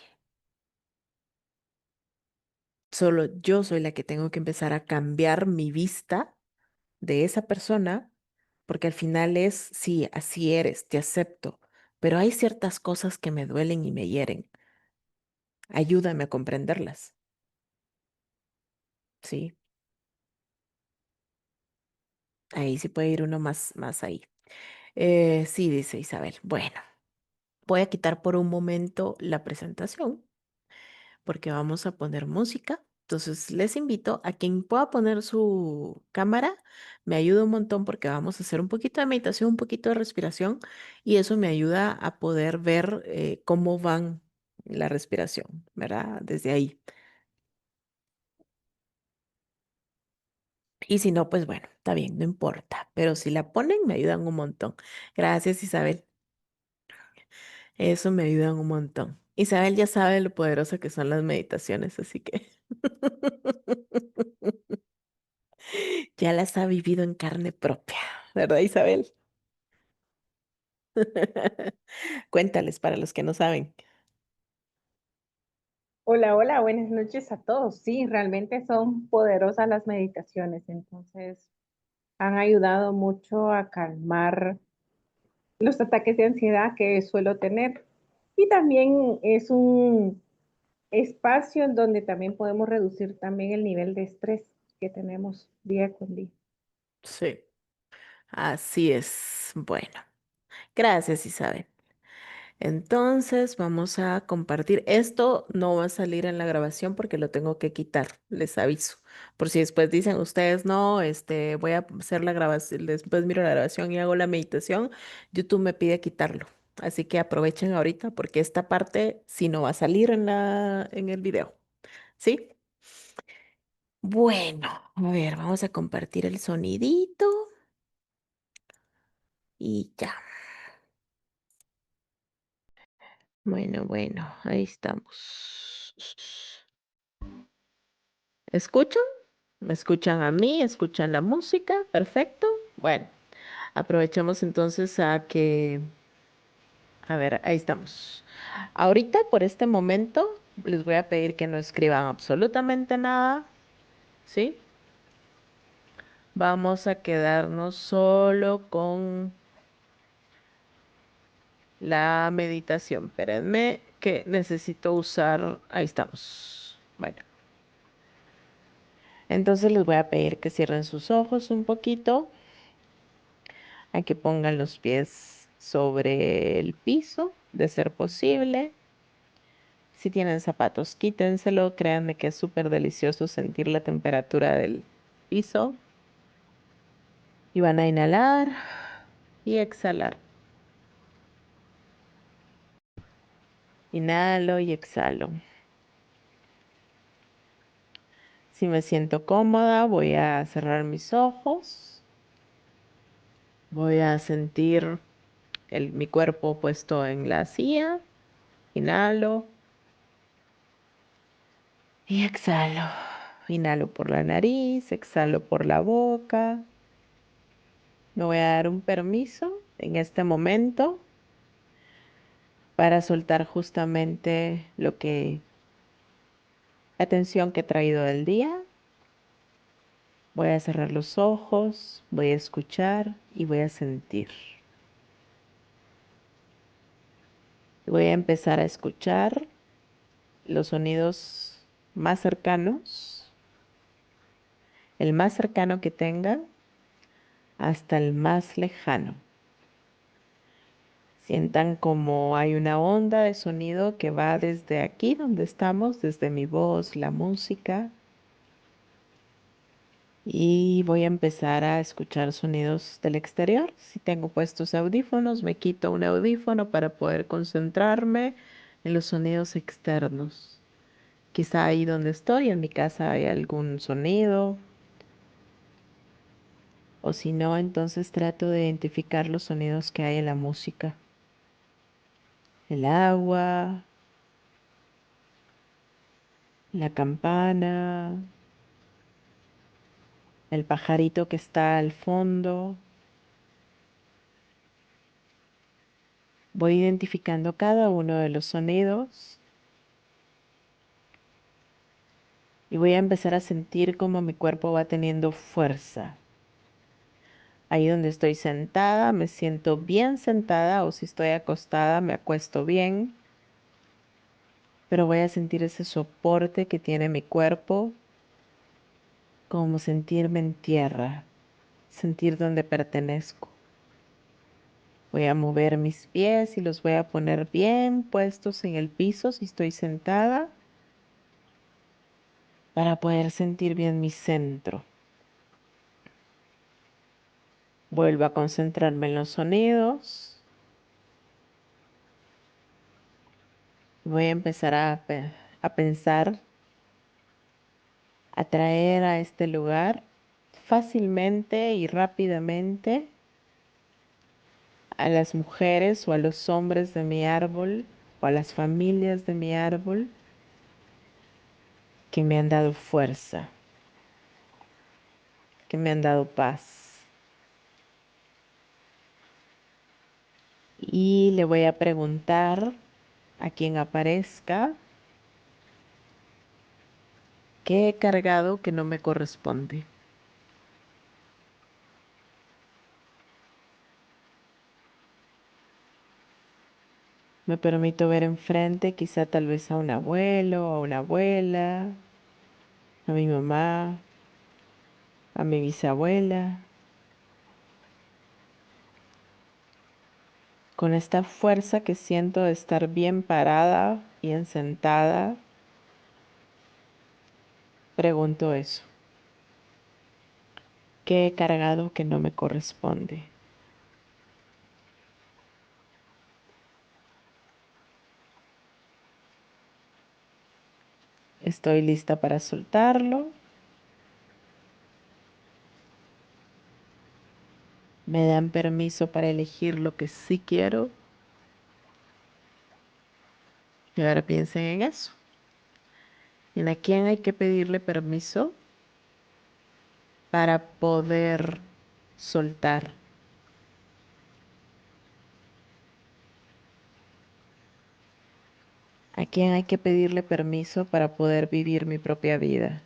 Solo yo soy la que tengo que empezar a cambiar mi vista de esa persona, porque al final es, sí, así eres, te acepto, pero hay ciertas cosas que me duelen y me hieren. Ayúdame a comprenderlas, ¿sí? Ahí sí puede ir uno más ahí. Sí, dice Isabel. Bueno, voy a quitar por un momento la presentación porque vamos a poner música. Entonces, les invito a quien pueda poner su cámara, me ayuda un montón porque vamos a hacer un poquito de meditación, un poquito de respiración y eso me ayuda a poder ver cómo van la respiración, ¿verdad? Desde ahí. Y si no, pues bueno, está bien, no importa. Pero si la ponen, me ayudan un montón. Gracias, Isabel. Eso me ayudan un montón. Isabel ya sabe lo poderosa que son las meditaciones, así que ya las ha vivido en carne propia, ¿verdad, Isabel? Cuéntales para los que no saben. Hola, hola, buenas noches a todos. Sí, realmente son poderosas las meditaciones, entonces han ayudado mucho a calmar los ataques de ansiedad que suelo tener. Y también es un espacio en donde también podemos reducir también el nivel de estrés que tenemos día con día. Sí, así es. Bueno, gracias, Isabel. Entonces vamos a compartir. Esto no va a salir en la grabación porque lo tengo que quitar, les aviso. Por si después dicen ustedes, no, voy a hacer la grabación, después miro la grabación y hago la meditación, YouTube me pide quitarlo. Así que aprovechen ahorita porque esta parte sí no va a salir en el video. ¿Sí? Bueno, a ver, vamos a compartir el sonidito y ya. Bueno, ahí estamos. ¿Escuchan? ¿Me escuchan a mí? ¿Escuchan la música? Perfecto. Bueno, aprovechemos entonces a ver, ahí estamos. Ahorita, por este momento, les voy a pedir que no escriban absolutamente nada, ¿sí? Vamos a quedarnos solo con la meditación. Espérenme que necesito usar, ahí estamos. Bueno, entonces les voy a pedir que cierren sus ojos un poquito, a que pongan los pies sobre el piso, de ser posible. Si tienen zapatos, quítenselo. Créanme que es súper delicioso sentir la temperatura del piso. Y van a inhalar y exhalar. Inhalo y exhalo. Si me siento cómoda, voy a cerrar mis ojos. Voy a sentir mi cuerpo puesto en la silla. Inhalo y exhalo. Inhalo por la nariz, exhalo por la boca. Me voy a dar un permiso en este momento para soltar justamente la tensión que he traído del día. Voy a cerrar los ojos, voy a escuchar y voy a sentir. Voy a empezar a escuchar los sonidos más cercanos, el más cercano que tenga hasta el más lejano. Sientan como hay una onda de sonido que va desde aquí donde estamos, desde mi voz, la música. Y voy a empezar a escuchar sonidos del exterior. Si tengo puestos audífonos, me quito un audífono para poder concentrarme en los sonidos externos. Quizá ahí donde estoy, en mi casa, hay algún sonido. O si no, entonces trato de identificar los sonidos que hay en la música. El agua, la campana, el pajarito que está al fondo. Voy identificando cada uno de los sonidos y voy a empezar a sentir cómo mi cuerpo va teniendo fuerza. Ahí donde estoy sentada, me siento bien sentada, o si estoy acostada, me acuesto bien. Pero voy a sentir ese soporte que tiene mi cuerpo, como sentirme en tierra, sentir donde pertenezco. Voy a mover mis pies y los voy a poner bien puestos en el piso si estoy sentada, para poder sentir bien mi centro. Vuelvo a concentrarme en los sonidos. Voy a empezar a pensar, a traer a este lugar fácilmente y rápidamente a las mujeres o a los hombres de mi árbol o a las familias de mi árbol que me han dado fuerza, que me han dado paz. Y le voy a preguntar a quien aparezca qué he cargado que no me corresponde. Me permito ver enfrente quizá tal vez a un abuelo, a una abuela, a mi mamá, a mi bisabuela. Con esta fuerza que siento de estar bien parada, bien sentada, pregunto eso. ¿Qué he cargado que no me corresponde? Estoy lista para soltarlo. Me dan permiso para elegir lo que sí quiero. Y ahora piensen en eso. ¿En a quién hay que pedirle permiso para poder soltar? ¿A quién hay que pedirle permiso para poder vivir mi propia vida?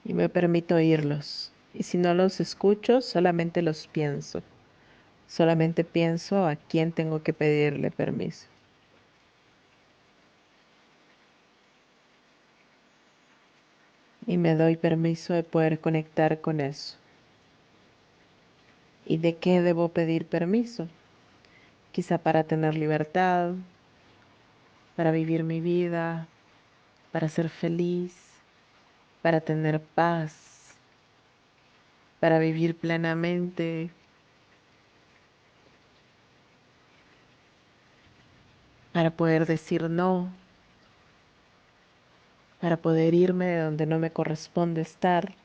Y me permito oírlos. Y si no los escucho, solamente los pienso. Solamente pienso a quién tengo que pedirle permiso. Y me doy permiso de poder conectar con eso. ¿Y de qué debo pedir permiso? Quizá para tener libertad, para vivir mi vida, para ser feliz, para tener paz, para vivir plenamente, para poder decir no, para poder irme de donde no me corresponde estar,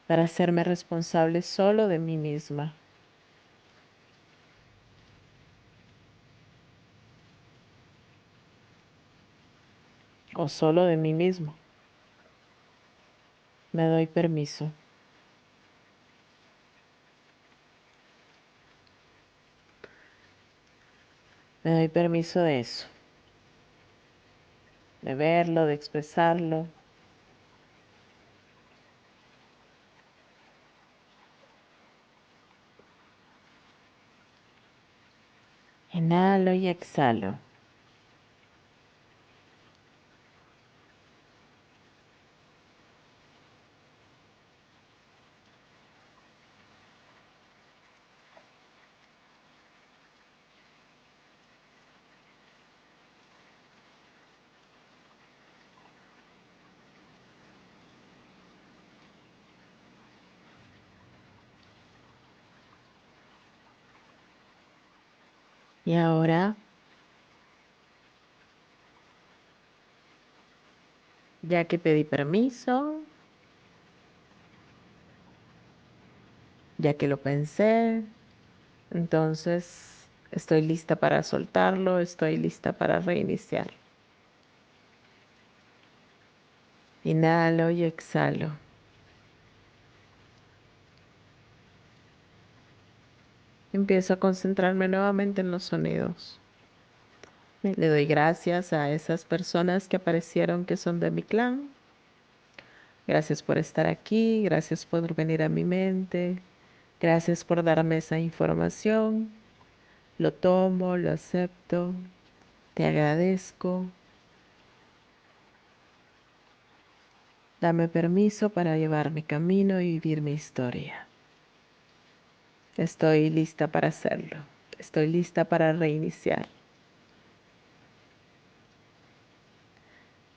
para hacerme responsable solo de mí misma o solo de mí mismo. Me doy permiso. Me doy permiso de eso, de verlo, de expresarlo. Inhalo y exhalo. Y ahora, ya que pedí permiso, ya que lo pensé, entonces estoy lista para soltarlo, estoy lista para reiniciar. Inhalo y exhalo. Empiezo a concentrarme nuevamente en los sonidos. Le doy gracias a esas personas que aparecieron que son de mi clan. Gracias por estar aquí, gracias por venir a mi mente, gracias por darme esa información. Lo tomo, lo acepto, te agradezco. Dame permiso para llevar mi camino y vivir mi historia. Estoy lista para hacerlo. Estoy lista para reiniciar.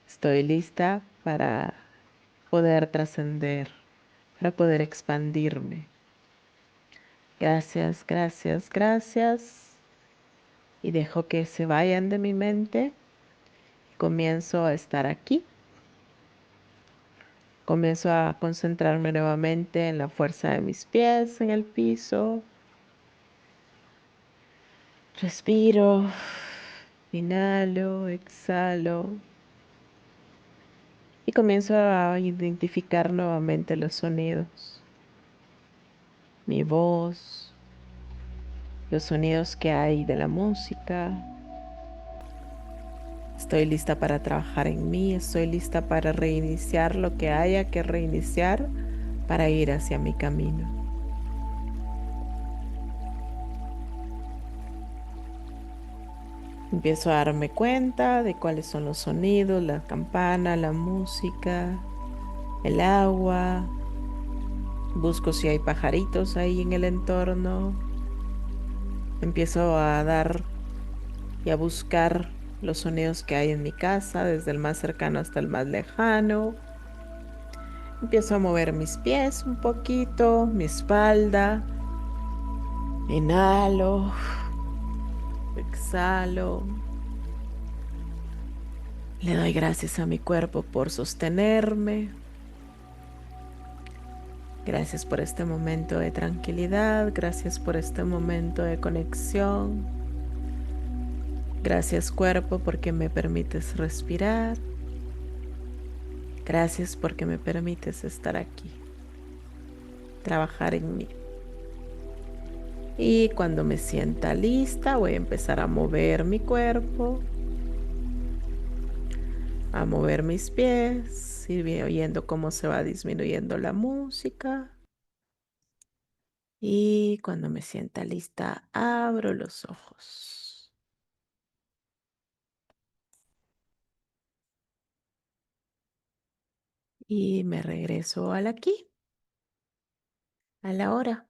Estoy lista para poder trascender, para poder expandirme. Gracias, gracias, gracias. Y dejo que se vayan de mi mente. Comienzo a estar aquí. Comienzo a concentrarme nuevamente en la fuerza de mis pies en el piso. Respiro, inhalo, exhalo y comienzo a identificar nuevamente los sonidos. Mi voz, los sonidos que hay de la música. Estoy lista para trabajar en mí, estoy lista para reiniciar lo que haya que reiniciar para ir hacia mi camino. Empiezo a darme cuenta de cuáles son los sonidos, la campana, la música, el agua. Busco si hay pajaritos ahí en el entorno. Empiezo a dar y a buscar los sonidos que hay en mi casa, desde el más cercano hasta el más lejano. Empiezo a mover mis pies un poquito, mi espalda. Inhalo, exhalo. Le doy gracias a mi cuerpo por sostenerme. Gracias por este momento de tranquilidad, gracias por este momento de conexión. Gracias cuerpo porque me permites respirar. Gracias porque me permites estar aquí, trabajar en mí. Y cuando me sienta lista, voy a empezar a mover mi cuerpo, a mover mis pies, ir oyendo cómo se va disminuyendo la música. Y cuando me sienta lista, abro los ojos. Y me regreso al aquí, a la hora.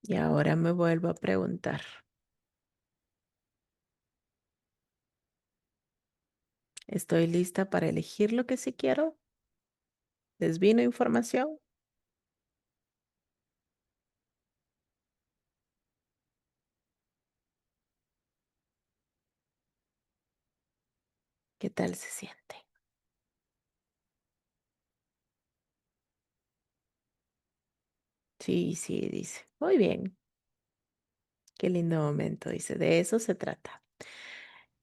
Y ahora me vuelvo a preguntar, ¿estoy lista para elegir lo que sí quiero? ¿Les vino información? ¿Qué tal se siente? Sí, sí, dice. Muy bien. Qué lindo momento, dice. De eso se trata.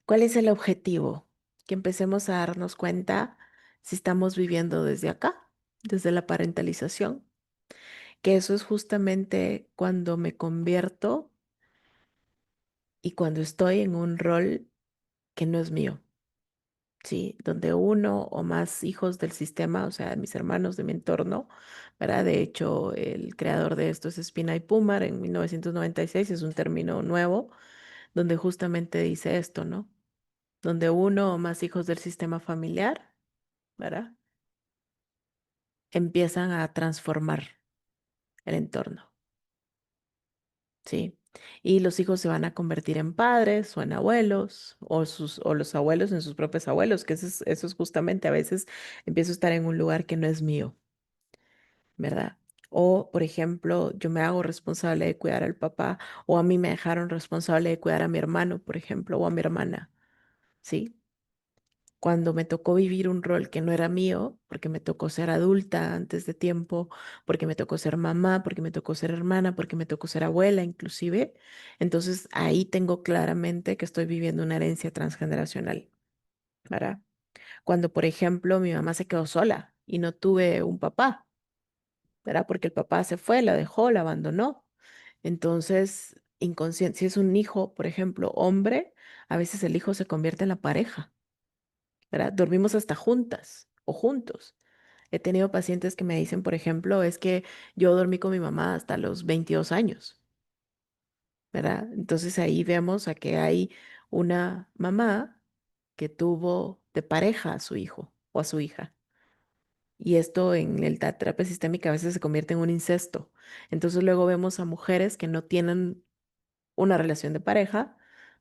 ¿Cuál es el objetivo? Que empecemos a darnos cuenta si estamos viviendo desde acá, desde la parentalización, que eso es justamente cuando me convierto y cuando estoy en un rol que no es mío, ¿sí? Donde uno o más hijos del sistema, o sea, mis hermanos de mi entorno, ¿verdad? De hecho, el creador de esto es Spinay Pumar en 1996, es un término nuevo, donde justamente dice esto, ¿no? Donde uno o más hijos del sistema familiar, ¿verdad? Empiezan a transformar el entorno, ¿sí? Y los hijos se van a convertir en padres o en abuelos, o los abuelos en sus propios abuelos, que eso es justamente a veces empiezo a estar en un lugar que no es mío, ¿verdad? O, por ejemplo, yo me hago responsable de cuidar al papá, o a mí me dejaron responsable de cuidar a mi hermano, por ejemplo, o a mi hermana, ¿sí? Cuando me tocó vivir un rol que no era mío, porque me tocó ser adulta antes de tiempo, porque me tocó ser mamá, porque me tocó ser hermana, porque me tocó ser abuela inclusive, entonces ahí tengo claramente que estoy viviendo una herencia transgeneracional, ¿verdad? Cuando, por ejemplo, mi mamá se quedó sola y no tuve un papá, ¿verdad? Porque el papá se fue, la dejó, la abandonó. Entonces, inconsciente, si es un hijo, por ejemplo, hombre, a veces el hijo se convierte en la pareja. ¿Verdad? Dormimos hasta juntas o juntos. He tenido pacientes que me dicen, por ejemplo, es que yo dormí con mi mamá hasta los 22 años, ¿verdad? Entonces ahí vemos a que hay una mamá que tuvo de pareja a su hijo o a su hija. Y esto en la terapia sistémica a veces se convierte en un incesto. Entonces luego vemos a mujeres que no tienen una relación de pareja.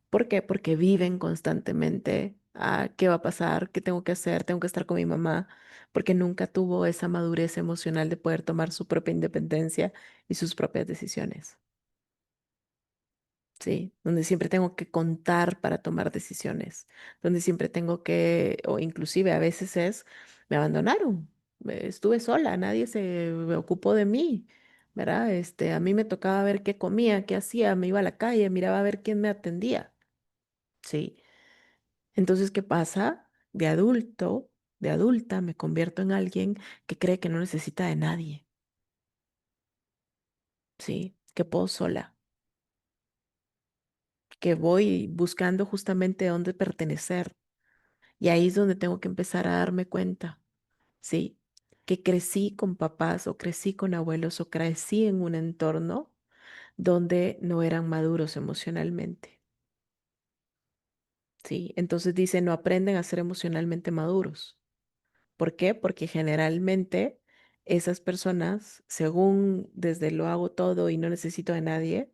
¿Por qué? Porque viven constantemente a qué va a pasar, qué tengo que hacer, tengo que estar con mi mamá, porque nunca tuvo esa madurez emocional de poder tomar su propia independencia y sus propias decisiones. Sí, donde siempre tengo que contar para tomar decisiones, donde siempre tengo que, o inclusive a veces es, me abandonaron, estuve sola, nadie se ocupó de mí, ¿verdad? A mí me tocaba ver qué comía, qué hacía, me iba a la calle, miraba a ver quién me atendía, ¿sí? Entonces, ¿qué pasa? De adulto, de adulta, me convierto en alguien que cree que no necesita de nadie, ¿sí? Que puedo sola, que voy buscando justamente dónde pertenecer. Y ahí es donde tengo que empezar a darme cuenta, ¿sí? Que crecí con papás o crecí con abuelos o crecí en un entorno donde no eran maduros emocionalmente, ¿sí? Entonces dice, no aprenden a ser emocionalmente maduros. ¿Por qué? Porque generalmente esas personas, según desde lo hago todo y no necesito de nadie,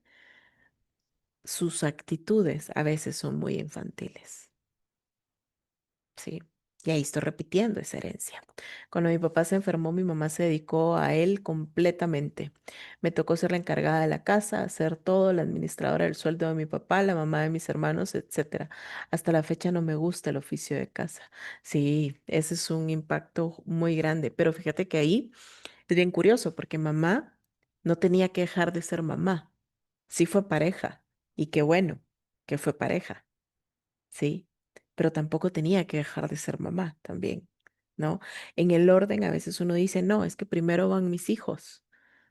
sus actitudes a veces son muy infantiles. Sí. Y ahí estoy repitiendo esa herencia. Cuando mi papá se enfermó, mi mamá se dedicó a él completamente. Me tocó ser la encargada de la casa, hacer todo, la administradora del sueldo de mi papá, la mamá de mis hermanos, etcétera. Hasta la fecha no me gusta el oficio de casa. Sí, ese es un impacto muy grande. Pero fíjate que ahí es bien curioso porque mamá no tenía que dejar de ser mamá. Sí fue pareja. Y qué bueno que fue pareja. Sí, pero tampoco tenía que dejar de ser mamá también, ¿no? En el orden a veces uno dice, no, es que primero van mis hijos,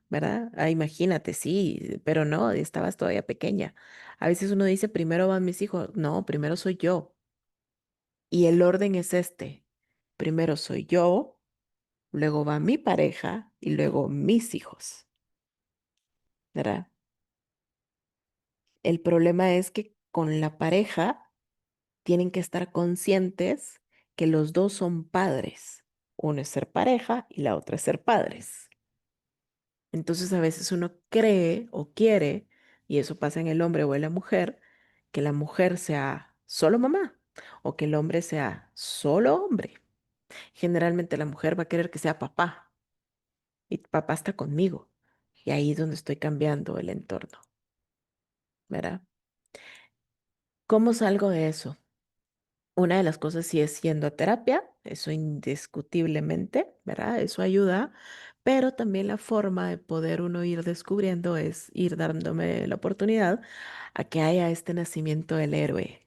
¿verdad? Ah, imagínate, sí, pero no, estabas todavía pequeña. A veces uno dice, primero van mis hijos, no, primero soy yo. Y el orden es este, primero soy yo, luego va mi pareja y luego mis hijos, ¿verdad? El problema es que con la pareja tienen que estar conscientes que los dos son padres. Uno es ser pareja y la otra es ser padres. Entonces a veces uno cree o quiere, y eso pasa en el hombre o en la mujer, que la mujer sea solo mamá o que el hombre sea solo hombre. Generalmente la mujer va a querer que sea papá y papá está conmigo. Y ahí es donde estoy cambiando el entorno, ¿verdad? ¿Cómo salgo de eso? Una de las cosas sí es yendo a terapia, eso indiscutiblemente, ¿verdad? Eso ayuda, pero también la forma de poder uno ir descubriendo es ir dándome la oportunidad a que haya este nacimiento del héroe.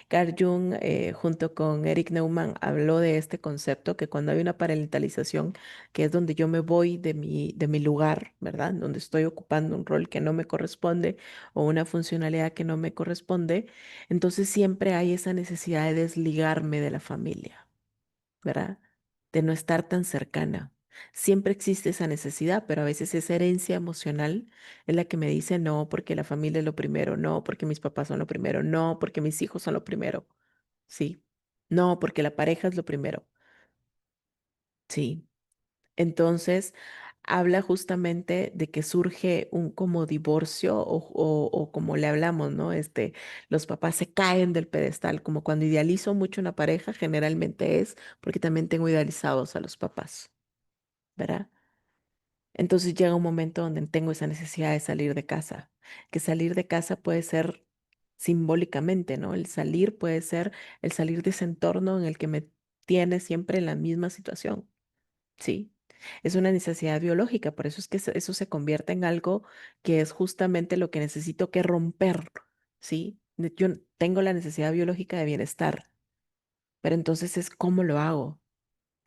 Carl Jung, junto con Eric Neumann, habló de este concepto que cuando hay una parentalización, que es donde yo me voy de mi lugar, ¿verdad? Donde estoy ocupando un rol que no me corresponde o una funcionalidad que no me corresponde, entonces siempre hay esa necesidad de desligarme de la familia, ¿verdad? De no estar tan cercana. Siempre existe esa necesidad, pero a veces esa herencia emocional es la que me dice no, porque la familia es lo primero, no, porque mis papás son lo primero, no, porque mis hijos son lo primero, sí, no, porque la pareja es lo primero, sí. Entonces, habla justamente de que surge un como divorcio o como le hablamos, ¿no? Los papás se caen del pedestal, como cuando idealizo mucho una pareja, generalmente es porque también tengo idealizados a los papás, ¿verdad? Entonces llega un momento donde tengo esa necesidad de salir de casa, que salir de casa puede ser simbólicamente, ¿no? El salir puede ser el salir de ese entorno en el que me tiene siempre en la misma situación. Sí, es una necesidad biológica, por eso es que eso se convierte en algo que es justamente lo que necesito que romper, ¿sí? Yo tengo la necesidad biológica de bienestar, pero entonces es cómo lo hago.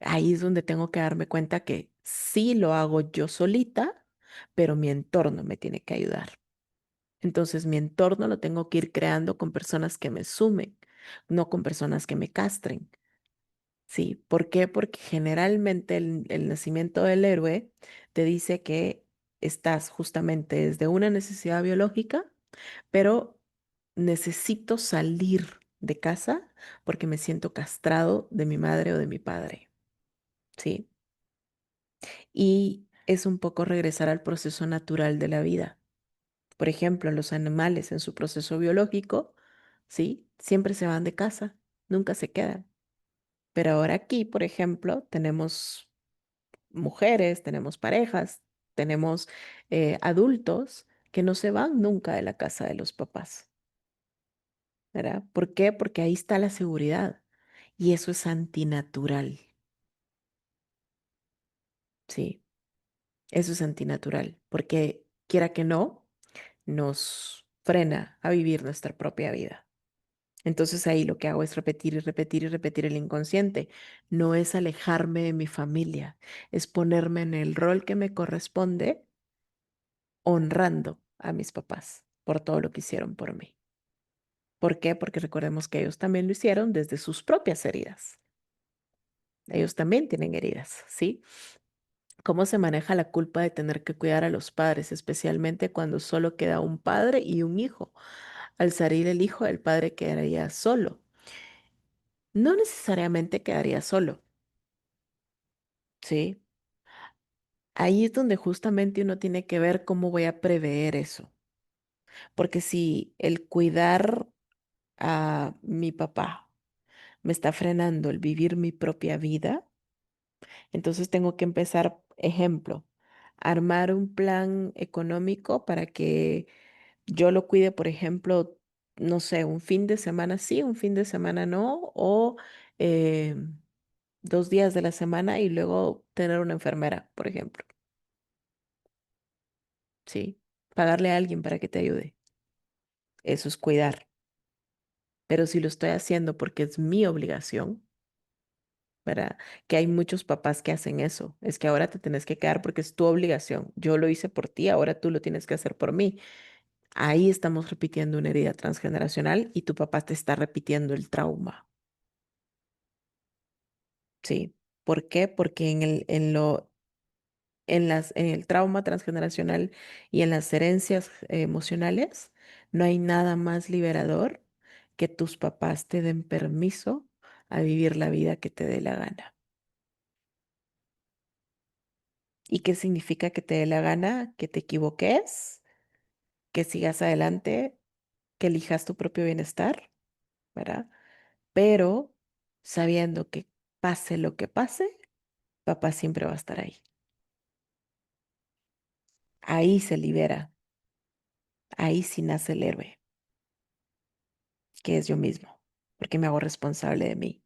Ahí es donde tengo que darme cuenta que sí lo hago yo solita, pero mi entorno me tiene que ayudar. Entonces mi entorno lo tengo que ir creando con personas que me sumen, no con personas que me castren. Sí, ¿por qué? Porque generalmente el nacimiento del héroe te dice que estás justamente desde una necesidad biológica, pero necesito salir de casa porque me siento castrado de mi madre o de mi padre, ¿sí? Y es un poco regresar al proceso natural de la vida. Por ejemplo, los animales en su proceso biológico, ¿sí? Siempre se van de casa, nunca se quedan. Pero ahora aquí, por ejemplo, tenemos mujeres, tenemos parejas, tenemos adultos que no se van nunca de la casa de los papás, ¿verdad? ¿Por qué? Porque ahí está la seguridad y eso es antinatural, sí, eso es antinatural, porque quiera que no, nos frena a vivir nuestra propia vida. Entonces ahí lo que hago es repetir y repetir y repetir el inconsciente. No es alejarme de mi familia, es ponerme en el rol que me corresponde honrando a mis papás por todo lo que hicieron por mí. ¿Por qué? Porque recordemos que ellos también lo hicieron desde sus propias heridas. Ellos también tienen heridas, ¿sí? ¿Cómo se maneja la culpa de tener que cuidar a los padres, especialmente cuando solo queda un padre y un hijo? Al salir el hijo, el padre quedaría solo. No necesariamente quedaría solo, ¿sí? Ahí es donde justamente uno tiene que ver cómo voy a prever eso. Porque si el cuidar a mi papá me está frenando el vivir mi propia vida, entonces tengo que empezar, ejemplo, armar un plan económico para que yo lo cuide, por ejemplo, no sé, un fin de semana sí, un fin de semana no, o eh, 2 días de la semana y luego tener una enfermera, por ejemplo, sí, pagarle a alguien para que te ayude. Eso es cuidar. Pero si lo estoy haciendo porque es mi obligación, ¿verdad? Que hay muchos papás que hacen eso. Es que ahora te tenés que quedar porque es tu obligación. Yo lo hice por ti, ahora tú lo tienes que hacer por mí. Ahí estamos repitiendo una herida transgeneracional y tu papá te está repitiendo el trauma. Sí. ¿Por qué? Porque en el trauma transgeneracional y en las herencias emocionales no hay nada más liberador que tus papás te den permiso a vivir la vida que te dé la gana. ¿Y qué significa que te dé la gana? Que te equivoques, que sigas adelante, que elijas tu propio bienestar, ¿verdad? Pero sabiendo que pase lo que pase, papá siempre va a estar ahí. Ahí se libera, ahí sí nace el héroe, que es yo mismo. porque me hago responsable de mí.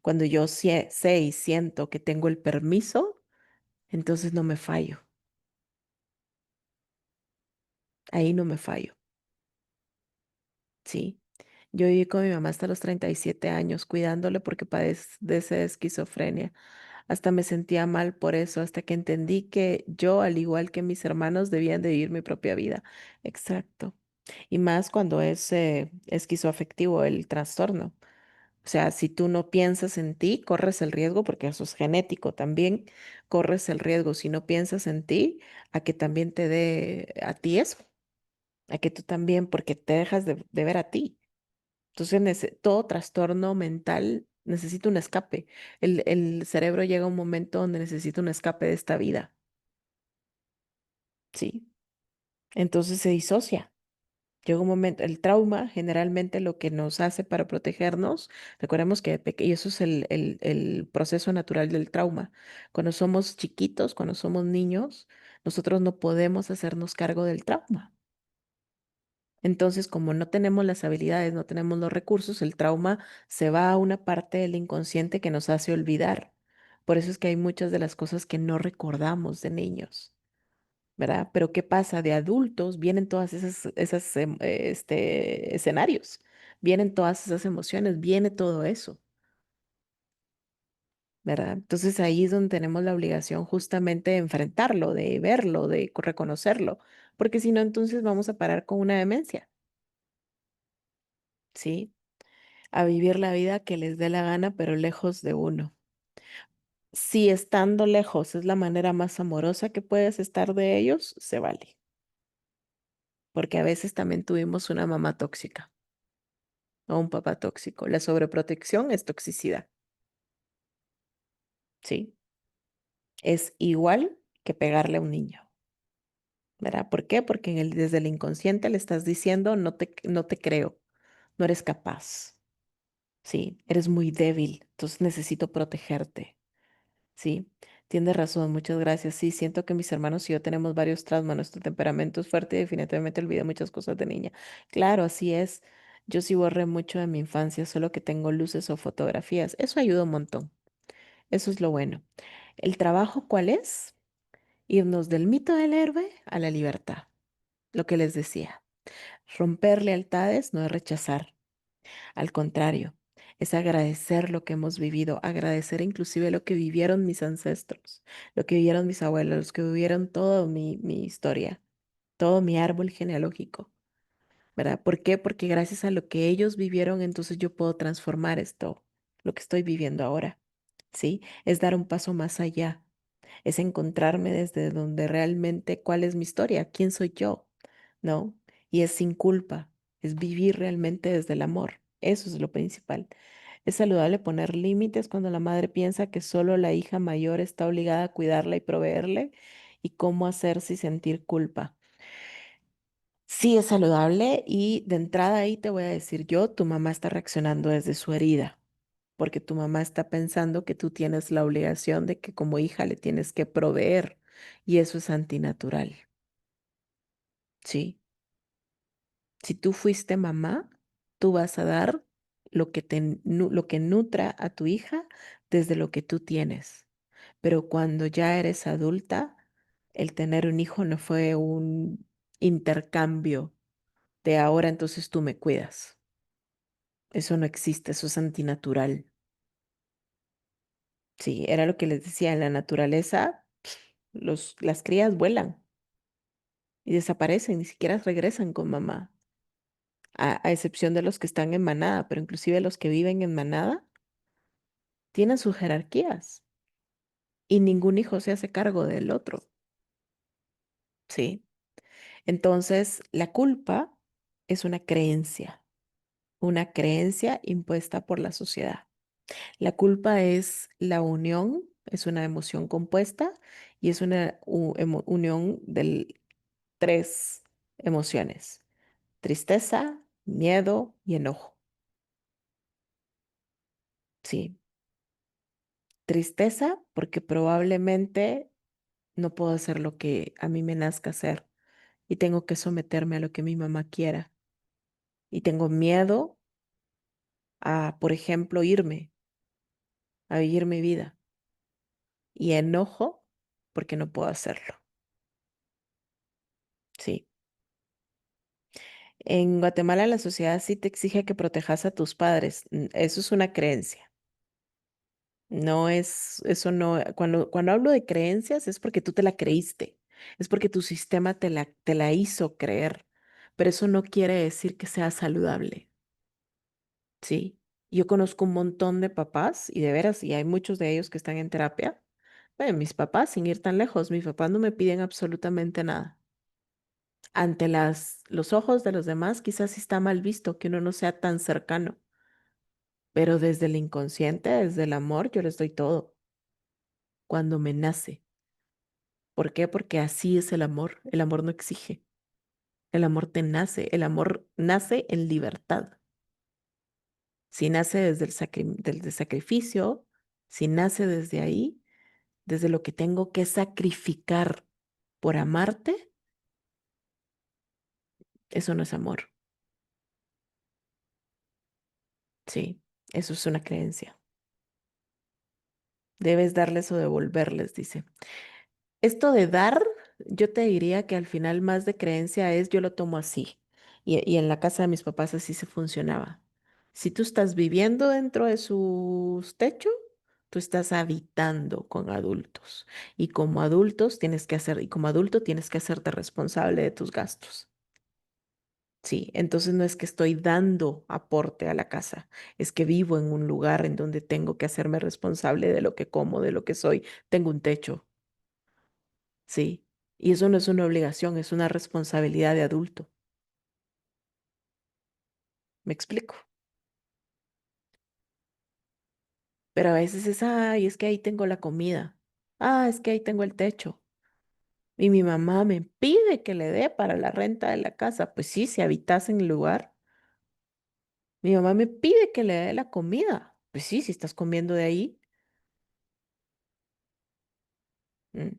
Cuando yo sé y siento que tengo el permiso, entonces no me fallo. Ahí no me fallo, ¿sí? Yo viví con mi mamá hasta los 37 años cuidándole porque padece de esquizofrenia. Hasta me sentía mal por eso, hasta que entendí que yo, al igual que mis hermanos, debían de vivir mi propia vida. Exacto. Y más cuando es esquizoafectivo el trastorno. O sea, si tú no piensas en ti, corres el riesgo, porque eso es genético también, corres el riesgo si no piensas en ti, a que también te dé a ti eso, a que tú también, porque te dejas de ver a ti. Entonces, todo trastorno mental necesita un escape. El cerebro llega a un momento donde necesita un escape de esta vida, ¿sí? Entonces se disocia. Llega un momento, el trauma generalmente lo que nos hace para protegernos, recordemos que y eso es el proceso natural del trauma. Cuando somos chiquitos, cuando somos niños, nosotros no podemos hacernos cargo del trauma. Entonces, como no tenemos las habilidades, no tenemos los recursos, el trauma se va a una parte del inconsciente que nos hace olvidar. Por eso es que hay muchas de las cosas que no recordamos de niños, ¿verdad? Pero ¿qué pasa? De adultos vienen todas escenarios, vienen todas esas emociones, viene todo eso, ¿verdad? Entonces ahí es donde tenemos la obligación justamente de enfrentarlo, de verlo, de reconocerlo, porque si no, entonces vamos a parar con una demencia, ¿sí? A vivir la vida que les dé la gana, pero lejos de uno. Si estando lejos es la manera más amorosa que puedes estar de ellos, se vale, porque a veces también tuvimos una mamá tóxica o un papá tóxico. La sobreprotección es toxicidad, ¿sí? Es igual que pegarle a un niño, ¿verdad? ¿Por qué? Porque desde el inconsciente le estás diciendo, no te creo, no eres capaz, ¿sí? Eres muy débil, entonces necesito protegerte. Sí, tienes razón, muchas gracias. Sí, siento que mis hermanos y yo tenemos varios traumas, nuestro temperamento es fuerte y definitivamente olvidé muchas cosas de niña. Claro, así es. Yo sí borré mucho de mi infancia, solo que tengo luces o fotografías. Eso ayuda un montón. Eso es lo bueno. ¿El trabajo cuál es? Irnos del mito del héroe a la libertad. Lo que les decía. Romper lealtades no es rechazar. Al contrario, es agradecer lo que hemos vivido, agradecer inclusive lo que vivieron mis ancestros, lo que vivieron mis abuelos, los que vivieron toda mi historia, todo mi árbol genealógico, ¿verdad? ¿Por qué? Porque gracias a lo que ellos vivieron, entonces yo puedo transformar esto, lo que estoy viviendo ahora, ¿sí? Es dar un paso más allá, es encontrarme desde donde realmente cuál es mi historia, quién soy yo, ¿no? Y es sin culpa, es vivir realmente desde el amor. Eso es lo principal. Es saludable poner límites cuando la madre piensa que solo la hija mayor está obligada a cuidarla y proveerle y cómo hacerse sentir culpa. Sí es saludable y de entrada ahí te voy a decir yo, tu mamá está reaccionando desde su herida, porque tu mamá está pensando que tú tienes la obligación de que como hija le tienes que proveer y eso es antinatural, ¿sí? Si tú fuiste mamá, tú vas a dar lo que nutra a tu hija desde lo que tú tienes. Pero cuando ya eres adulta, el tener un hijo no fue un intercambio de ahora entonces tú me cuidas. Eso no existe, eso es antinatural. Sí, era lo que les decía, en la naturaleza, las crías vuelan y desaparecen, ni siquiera regresan con mamá, a excepción de los que están en manada, pero inclusive los que viven en manada tienen sus jerarquías y ningún hijo se hace cargo del otro, ¿sí? Entonces, la culpa es una creencia impuesta por la sociedad. La culpa es la unión, es una emoción compuesta y es una unión de tres emociones, tristeza, miedo y enojo. Sí, tristeza porque probablemente no puedo hacer lo que a mí me nazca hacer y tengo que someterme a lo que mi mamá quiera. Y tengo miedo a, por ejemplo, irme a vivir mi vida y enojo porque no puedo hacerlo. Sí. En Guatemala la sociedad sí te exige que protejas a tus padres. Eso es una creencia. No es, eso no, cuando hablo de creencias es porque tú te la creíste, es porque tu sistema te la hizo creer, pero eso no quiere decir que sea saludable, ¿sí? Yo conozco un montón de papás y de veras, y hay muchos de ellos que están en terapia. Bueno, mis papás, sin ir tan lejos, mis papás no me piden absolutamente nada. Ante los ojos de los demás, quizás sí está mal visto que uno no sea tan cercano, pero desde el inconsciente, desde el amor, yo les doy todo cuando me nace. ¿Por qué? Porque así es el amor. El amor no exige. El amor te nace. El amor nace en libertad. Si nace desde del sacrificio, si nace desde ahí, desde lo que tengo que sacrificar por amarte, eso no es amor. Sí, eso es una creencia. Debes darles o devolverles, dice. Esto de dar, yo te diría que al final más de creencia es yo lo tomo así. Y en la casa de mis papás así se funcionaba. Si tú estás viviendo dentro de sus techos, tú estás habitando con adultos. Y como adultos tienes que hacer, y como adulto tienes que hacerte responsable de tus gastos. Sí, entonces no es que estoy dando aporte a la casa, es que vivo en un lugar en donde tengo que hacerme responsable de lo que como, de lo que soy. Tengo un techo. Sí, y eso no es una obligación, es una responsabilidad de adulto. ¿Me explico? Pero a veces es, ay, es que ahí tengo la comida. Ah, es que ahí tengo el techo. Y mi mamá me pide que le dé para la renta de la casa. Pues sí, si habitas en el lugar. Mi mamá me pide que le dé la comida. Pues sí, si estás comiendo de ahí. mm,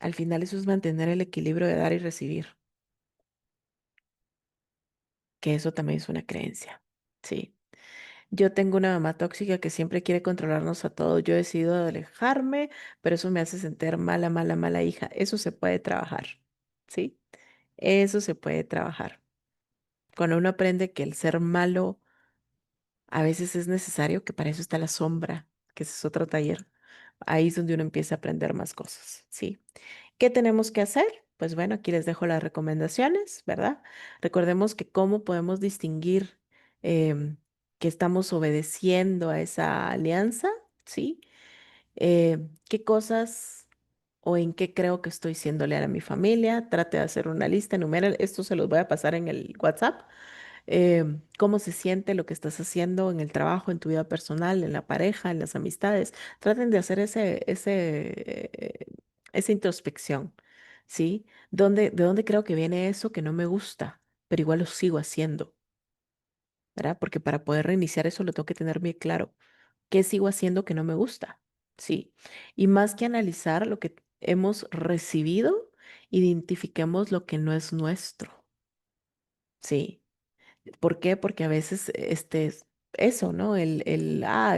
Al final eso es mantener el equilibrio de dar y recibir, que eso también es una creencia. Sí. Yo tengo una mamá tóxica que siempre quiere controlarnos a todos. Yo he decidido alejarme, pero eso me hace sentir mala, mala, mala hija. Eso se puede trabajar, ¿sí? Eso se puede trabajar. Cuando uno aprende que el ser malo a veces es necesario, que para eso está la sombra, que ese es otro taller. Ahí es donde uno empieza a aprender más cosas, ¿sí? ¿Qué tenemos que hacer? Pues bueno, aquí les dejo las recomendaciones, ¿verdad? Recordemos que cómo podemos distinguir em, que estamos obedeciendo a esa alianza, ¿sí? ¿Qué cosas o en qué creo que estoy siendo leal a mi familia? Trate de hacer una lista, enumere, esto se los voy a pasar en el WhatsApp. ¿Cómo se siente lo que estás haciendo en el trabajo, en tu vida personal, en la pareja, en las amistades? Traten de hacer esa introspección, ¿sí? ¿De dónde creo que viene eso que no me gusta, pero igual lo sigo haciendo? ¿Verdad? Porque para poder reiniciar eso lo tengo que tener bien claro. ¿Qué sigo haciendo que no me gusta? Sí. Y más que analizar lo que hemos recibido, identifiquemos lo que no es nuestro. Sí. ¿Por qué? Porque a veces eso, ¿no? He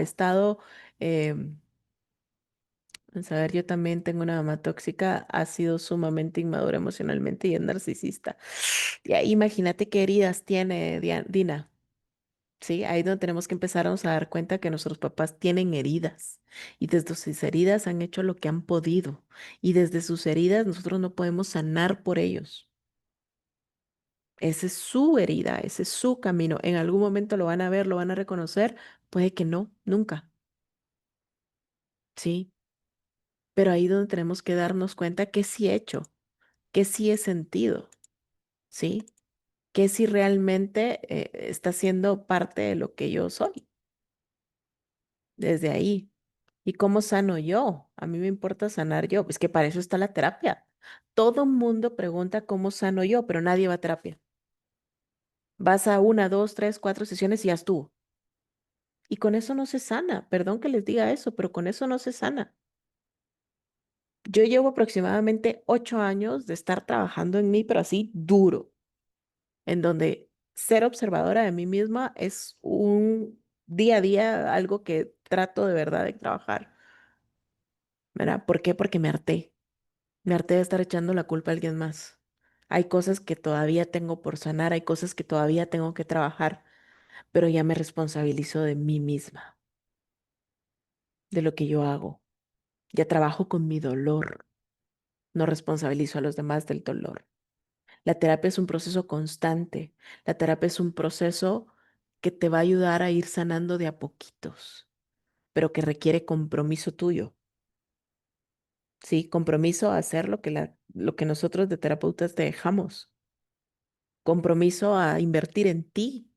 estado, vamos a ver, yo también tengo una mamá tóxica, ha sido sumamente inmadura emocionalmente y es narcisista. Y ahí imagínate qué heridas tiene Dina. Sí, ahí es donde tenemos que empezarnos a dar cuenta que nuestros papás tienen heridas y desde sus heridas han hecho lo que han podido y desde sus heridas nosotros no podemos sanar por ellos. Esa es su herida, ese es su camino. En algún momento lo van a ver, lo van a reconocer, puede que no, nunca. Sí, pero ahí es donde tenemos que darnos cuenta que sí he hecho, que sí he sentido, ¿sí? Que sí realmente está siendo parte de lo que yo soy, desde ahí. ¿Y cómo sano yo? A mí me importa sanar yo, pues que para eso está la terapia. Todo mundo pregunta cómo sano yo, pero nadie va a terapia. Vas a una, dos, tres, cuatro sesiones y ya estuvo. Y con eso no se sana. Perdón que les diga eso, pero con eso no se sana. Yo llevo aproximadamente 8 años de estar trabajando en mí, pero así duro, en donde ser observadora de mí misma es un día a día, algo que trato de verdad de trabajar, ¿verdad? ¿Por qué? Porque me harté. Me harté de estar echando la culpa a alguien más. Hay cosas que todavía tengo por sanar, hay cosas que todavía tengo que trabajar, pero ya me responsabilizo de mí misma, de lo que yo hago. Ya trabajo con mi dolor, no responsabilizo a los demás del dolor. La terapia es un proceso constante. La terapia es un proceso que te va a ayudar a ir sanando de a poquitos, pero que requiere compromiso tuyo. Sí, compromiso a hacer lo que nosotros de terapeutas te dejamos. Compromiso a invertir en ti.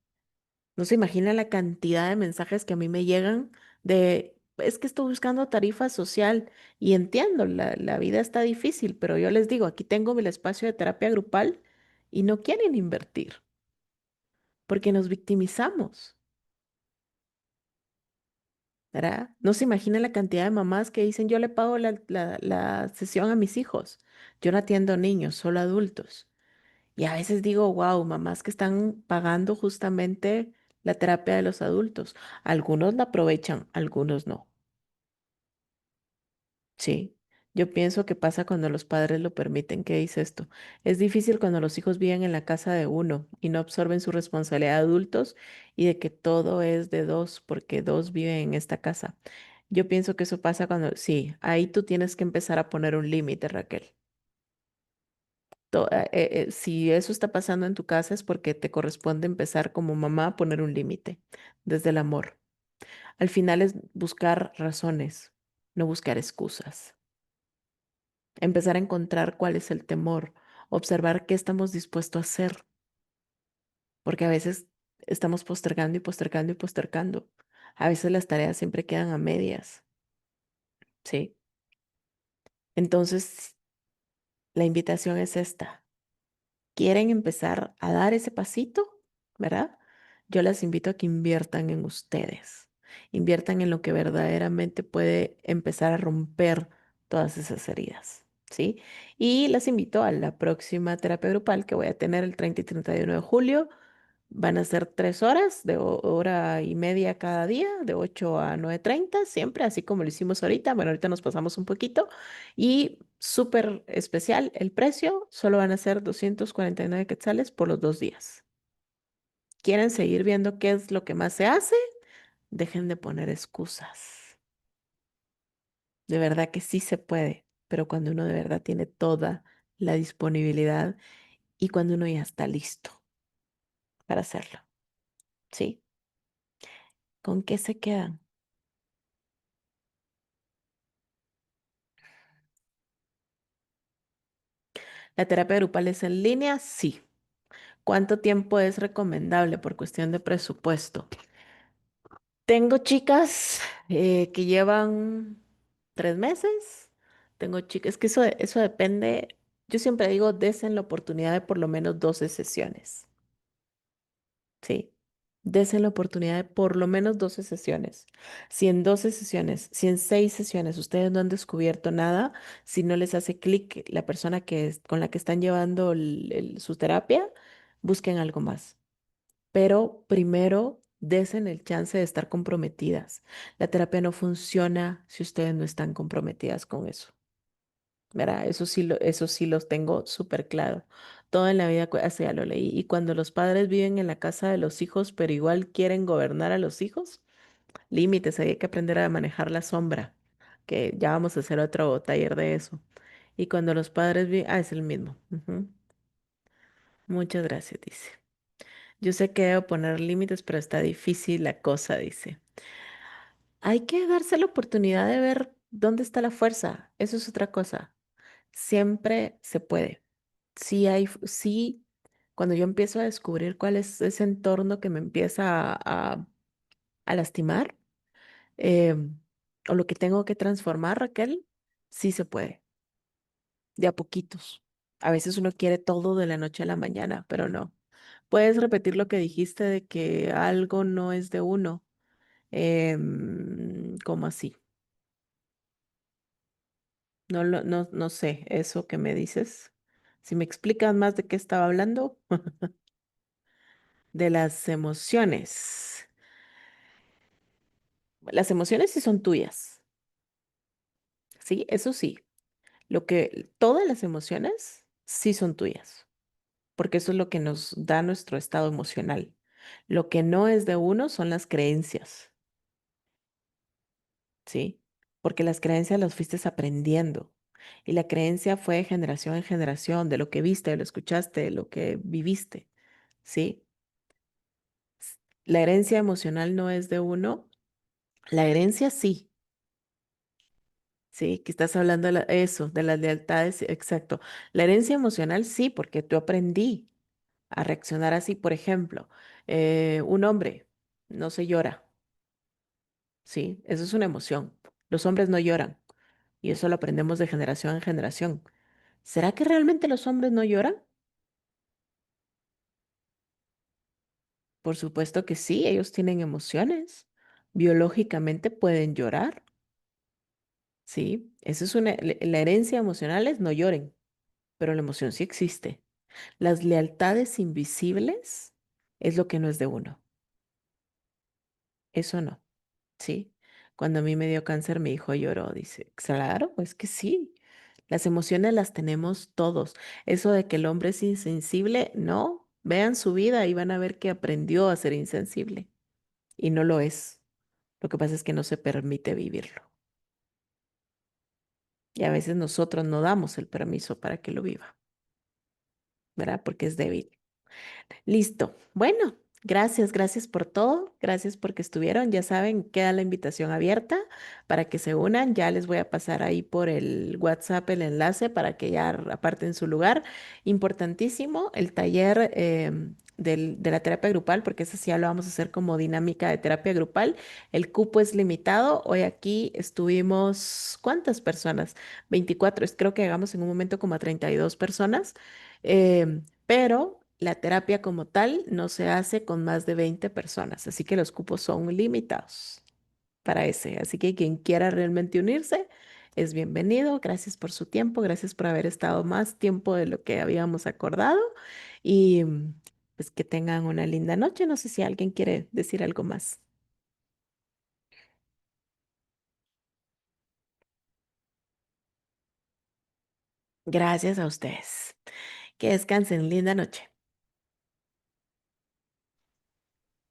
No se imagina la cantidad de mensajes que a mí me llegan de, es que estoy buscando tarifa social y entiendo, la vida está difícil, pero yo les digo, aquí tengo el espacio de terapia grupal y no quieren invertir porque nos victimizamos, ¿verdad? No se imagina la cantidad de mamás que dicen, yo le pago la sesión a mis hijos, yo no atiendo niños, solo adultos. Y a veces digo, wow, mamás que están pagando justamente la terapia de los adultos. Algunos la aprovechan, algunos no. Sí, yo pienso que pasa cuando los padres lo permiten. ¿Qué dice esto? Es difícil cuando los hijos viven en la casa de uno y no absorben su responsabilidad de adultos y de que todo es de dos porque dos viven en esta casa. Yo pienso que eso pasa cuando, sí, ahí tú tienes que empezar a poner un límite, Raquel. Si eso está pasando en tu casa es porque te corresponde empezar como mamá a poner un límite desde el amor. Al final es buscar razones, no buscar excusas. Empezar a encontrar cuál es el temor, observar qué estamos dispuestos a hacer, porque a veces estamos postergando y postergando y postergando. A veces las tareas siempre quedan a medias, ¿sí? Entonces, la invitación es esta. ¿Quieren empezar a dar ese pasito? ¿Verdad? Yo las invito a que inviertan en ustedes, inviertan en lo que verdaderamente puede empezar a romper todas esas heridas, ¿sí? Y las invito a la próxima terapia grupal que voy a tener el 30 y 31 de julio. Van a ser 3 horas, de hora y media cada día, de 8 a 9:30, siempre así como lo hicimos ahorita. Bueno, ahorita nos pasamos un poquito. Y súper especial, el precio solo van a ser 249 quetzales por los 2 días. ¿Quieren seguir viendo qué es lo que más se hace? Dejen de poner excusas. De verdad que sí se puede, pero cuando uno de verdad tiene toda la disponibilidad y cuando uno ya está listo para hacerlo, ¿sí? ¿Con qué se quedan? ¿La terapia grupal es en línea? Sí. ¿Cuánto tiempo es recomendable por cuestión de presupuesto? Tengo chicas que llevan 3 meses. Tengo chicas, es que eso depende. Yo siempre digo, desen la oportunidad de por lo menos 12 sesiones. Sí. Desen la oportunidad de por lo menos 12 sesiones. Si en 12 sesiones, si en 6 sesiones ustedes no han descubierto nada, si no les hace clic la persona con la que están llevando su terapia, busquen algo más. Pero primero desen el chance de estar comprometidas. La terapia no funciona si ustedes no están comprometidas con eso. ¿Verdad? Eso sí los tengo súper claro. Todo en la vida, así ya lo leí. Y cuando los padres viven en la casa de los hijos, pero igual quieren gobernar a los hijos, límites, hay que aprender a manejar la sombra, que ya vamos a hacer otro taller de eso. Y cuando los padres viven, es el mismo. Ujú. Muchas gracias, dice. Yo sé que debo poner límites, pero está difícil la cosa, dice. Hay que darse la oportunidad de ver dónde está la fuerza. Eso es otra cosa. Siempre se puede. Sí sí, cuando yo empiezo a descubrir cuál es ese entorno que me empieza a lastimar, o lo que tengo que transformar, Raquel, sí se puede, de a poquitos. A veces uno quiere todo de la noche a la mañana, pero no. Puedes repetir lo que dijiste de que algo no es de uno. ¿Cómo así? No sé, eso que me dices. Si me explicas más de qué estaba hablando. de las emociones. Las emociones sí son tuyas, ¿sí? Eso sí. Todas las emociones sí son tuyas, porque eso es lo que nos da nuestro estado emocional. Lo que no es de uno son las creencias, ¿sí? Porque las creencias las fuiste aprendiendo. Y la creencia fue de generación en generación, de lo que viste, de lo escuchaste, de lo que viviste, ¿sí? La herencia emocional no es de uno, la herencia sí, sí, que estás hablando de eso, de las lealtades, exacto. La herencia emocional sí, porque tú aprendí a reaccionar así. Por ejemplo, un hombre no se llora, ¿sí? Eso es una emoción. Los hombres no lloran y eso lo aprendemos de generación en generación. ¿Será que realmente los hombres no lloran? Por supuesto que sí, ellos tienen emociones. Biológicamente pueden llorar, ¿sí? Eso es la herencia emocional es no lloren, pero la emoción sí existe. Las lealtades invisibles es lo que no es de uno. Eso no. Sí, cuando a mí me dio cáncer, mi hijo lloró. Dice, claro, pues que sí. Las emociones las tenemos todos. Eso de que el hombre es insensible, no. Vean su vida y van a ver que aprendió a ser insensible. Y no lo es. Lo que pasa es que no se permite vivirlo. Y a veces nosotros no damos el permiso para que lo viva, ¿verdad? Porque es débil. Listo. Bueno, gracias por todo. Gracias porque estuvieron. Ya saben, queda la invitación abierta para que se unan. Ya les voy a pasar ahí por el WhatsApp el enlace para que ya aparten su lugar. Importantísimo, el taller de la terapia grupal, porque ese sí ya lo vamos a hacer como dinámica de terapia grupal. El cupo es limitado. Hoy aquí estuvimos, ¿cuántas personas? 24. Creo que llegamos en un momento como a 32 personas. Pero la terapia como tal no se hace con más de 20 personas, así que los cupos son limitados para ese. Así que quien quiera realmente unirse es bienvenido. Gracias por su tiempo, gracias por haber estado más tiempo de lo que habíamos acordado y pues que tengan una linda noche. No sé si alguien quiere decir algo más. Gracias a ustedes. Que descansen. Linda noche.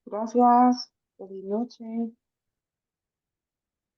Gracias. Feliz noche.